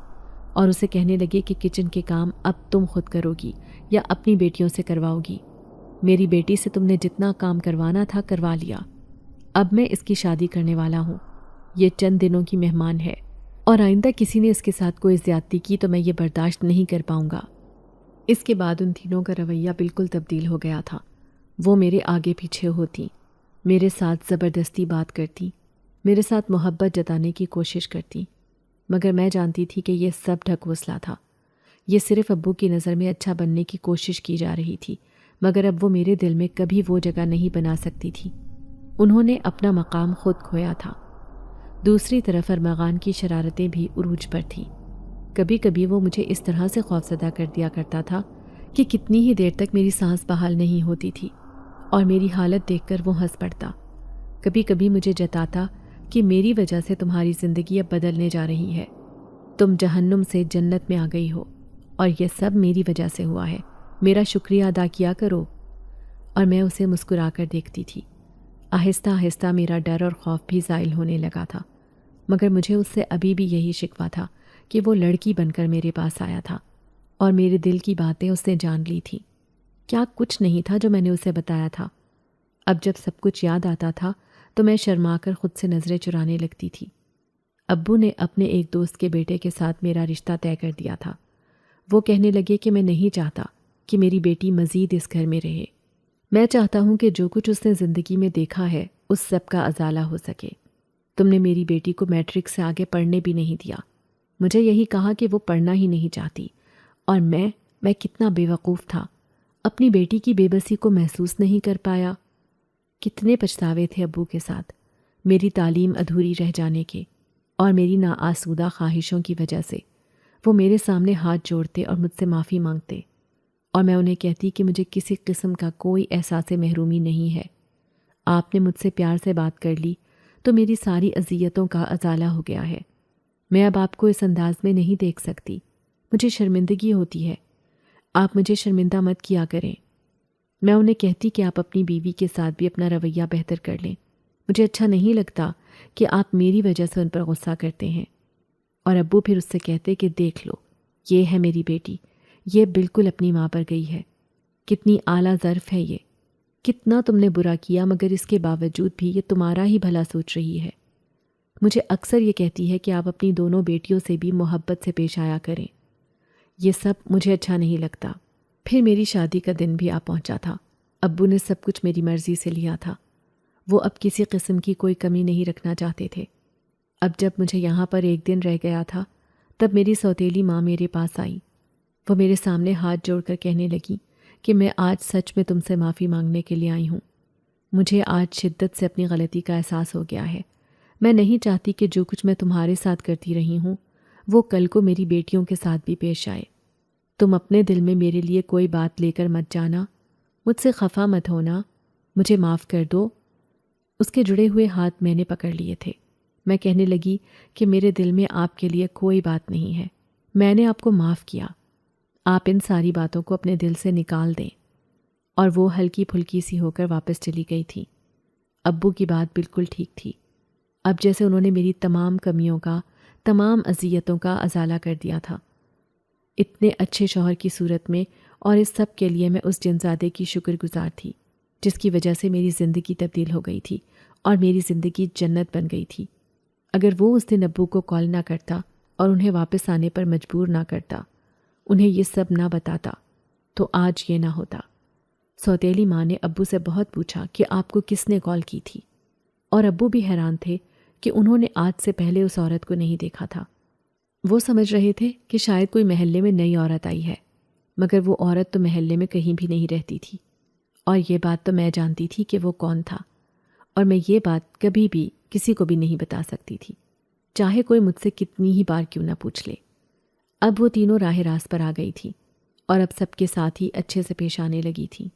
B: اور اسے کہنے لگے کہ کچن کے کام اب تم خود کرو گی یا اپنی بیٹیوں سے کرواؤ گی، میری بیٹی سے تم نے جتنا کام کروانا تھا کروا لیا، اب میں اس کی شادی کرنے والا ہوں، یہ چند دنوں کی مہمان ہے، اور آئندہ کسی نے اس کے ساتھ کوئی زیادتی کی تو میں یہ برداشت نہیں کر پاؤں گا۔ اس کے بعد ان تینوں کا رویہ بالکل تبدیل ہو گیا تھا۔ وہ میرے آگے پیچھے ہوتی، میرے ساتھ زبردستی بات کرتی، میرے ساتھ محبت جتانے کی کوشش کرتی، مگر میں جانتی تھی کہ یہ سب ڈھکوسلا تھا، یہ صرف ابو کی نظر میں اچھا بننے کی کوشش کی جا رہی تھی، مگر اب وہ میرے دل میں کبھی وہ جگہ نہیں بنا سکتی تھی۔ انہوں نے اپنا مقام خود کھویا تھا۔ دوسری طرف ارمغان کی شرارتیں بھی عروج پر تھیں۔ کبھی کبھی وہ مجھے اس طرح سے خوفزدہ کر دیا کرتا تھا کہ کتنی ہی دیر تک میری سانس بحال نہیں ہوتی تھی اور میری حالت دیکھ کر وہ ہنس پڑتا۔ کبھی کبھی مجھے جتاتا کہ میری وجہ سے تمہاری زندگی اب بدلنے جا رہی ہے، تم جہنم سے جنت میں آ گئی ہو اور یہ سب میری وجہ سے ہوا ہے، میرا شکریہ ادا کیا کرو۔ اور میں اسے مسکرا کر دیکھتی تھی۔ آہستہ آہستہ میرا ڈر اور خوف بھی زائل ہونے لگا تھا، مگر مجھے اس سے ابھی بھی یہی شکوہ تھا کہ وہ لڑکی بن کر میرے پاس آیا تھا اور میرے دل کی باتیں اس نے جان لی تھیں۔ کیا کچھ نہیں تھا جو میں نے اسے بتایا تھا۔ اب جب سب کچھ یاد آتا تھا تو میں شرما کر خود سے نظریں چرانے لگتی تھی۔ ابو نے اپنے ایک دوست کے بیٹے کے ساتھ میرا رشتہ طے کر دیا تھا۔ وہ کہنے لگے کہ میں نہیں چاہتا کہ میری بیٹی مزید اس گھر میں رہے، میں چاہتا ہوں کہ جو کچھ اس نے زندگی میں دیکھا ہے اس سب کا ازالہ ہو سکے۔ تم نے میری بیٹی کو میٹرک سے آگے پڑھنے بھی نہیں دیا، مجھے یہی کہا کہ وہ پڑھنا ہی نہیں چاہتی، اور میں کتنا بے وقوف تھا، اپنی بیٹی کی بے بسی کو محسوس نہیں کر پایا۔ کتنے پچھتاوے تھے ابو کے ساتھ میری تعلیم ادھوری رہ جانے کے اور میری ناآسودہ خواہشوں کی وجہ سے۔ وہ میرے سامنے ہاتھ جوڑتے اور مجھ سے معافی مانگتے، اور میں انہیں کہتی کہ مجھے کسی قسم کا کوئی احساس محرومی نہیں ہے، آپ نے مجھ سے پیار سے بات کر لی تو میری ساری اذیتوں کا ازالہ ہو گیا ہے، میں اب آپ کو اس انداز میں نہیں دیکھ سکتی، مجھے شرمندگی ہوتی ہے، آپ مجھے شرمندہ مت کیا کریں۔ میں انہیں کہتی کہ آپ اپنی بیوی کے ساتھ بھی اپنا رویہ بہتر کر لیں، مجھے اچھا نہیں لگتا کہ آپ میری وجہ سے ان پر غصہ کرتے ہیں۔ اور ابو پھر اس سے کہتے کہ دیکھ لو، یہ ہے میری بیٹی، یہ بالکل اپنی ماں پر گئی ہے، کتنی اعلیٰ ظرف ہے یہ، کتنا تم نے برا کیا، مگر اس کے باوجود بھی یہ تمہارا ہی بھلا سوچ رہی ہے۔ مجھے اکثر یہ کہتی ہے کہ آپ اپنی دونوں بیٹیوں سے بھی محبت سے پیش آیا کریں۔ یہ سب مجھے اچھا نہیں لگتا۔ پھر میری شادی کا دن بھی آ پہنچا تھا۔ ابو نے سب کچھ میری مرضی سے لیا تھا۔ وہ اب کسی قسم کی کوئی کمی نہیں رکھنا چاہتے تھے۔ اب جب مجھے یہاں پر ایک دن رہ گیا تھا، تب میری سوتیلی ماں میرے پاس آئی۔ وہ میرے سامنے ہاتھ جوڑ کر کہنے لگی کہ میں آج سچ میں تم سے معافی مانگنے کے لیے آئی ہوں۔ مجھے آج شدت سے اپنی غلطی کا احساس ہو گیا ہے۔ میں نہیں چاہتی کہ جو کچھ میں تمہارے ساتھ کرتی رہی ہوں وہ کل کو میری بیٹیوں کے ساتھ بھی پیش آئے۔ تم اپنے دل میں میرے لیے کوئی بات لے کر مت جانا، مجھ سے خفا مت ہونا، مجھے معاف کر دو۔ اس کے جڑے ہوئے ہاتھ میں نے پکڑ لیے تھے۔ میں کہنے لگی کہ میرے دل میں آپ کے لیے کوئی بات نہیں ہے، میں نے آپ کو معاف کیا۔ آپ ان ساری باتوں کو اپنے دل سے نکال دیں۔ اور وہ ہلکی پھلکی سی ہو کر واپس چلی گئی تھی۔ ابو کی بات بالکل ٹھیک تھی۔ اب جیسے انہوں نے میری تمام کمیوں کا، تمام اذیتوں کا ازالہ کر دیا تھا۔ اتنے اچھے شوہر کی صورت میں، اور اس سب کے لیے میں اس جنزادے کی شکر گزار تھی جس کی وجہ سے میری زندگی تبدیل ہو گئی تھی اور میری زندگی جنت بن گئی تھی۔ اگر وہ اس دن ابو کو کال نہ کرتا اور انہیں واپس آنے پر مجبور نہ کرتا، انہیں یہ سب نہ بتاتا، تو آج یہ نہ ہوتا۔ سوتیلی ماں نے ابو سے بہت پوچھا کہ آپ کو کس نے کال کی تھی، اور ابو بھی حیران تھے کہ انہوں نے آج سے پہلے اس عورت کو نہیں دیکھا تھا۔ وہ سمجھ رہے تھے کہ شاید کوئی محلے میں نئی عورت آئی ہے، مگر وہ عورت تو محلے میں کہیں بھی نہیں رہتی تھی، اور یہ بات تو میں جانتی تھی کہ وہ کون تھا، اور میں یہ بات کبھی بھی کسی کو بھی نہیں بتا سکتی تھی، چاہے کوئی مجھ سے کتنی ہی بار کیوں نہ پوچھ لے۔ اب وہ تینوں راہ راست پر آ گئی تھی اور اب سب کے ساتھ ہی اچھے سے پیش آنے لگی تھی۔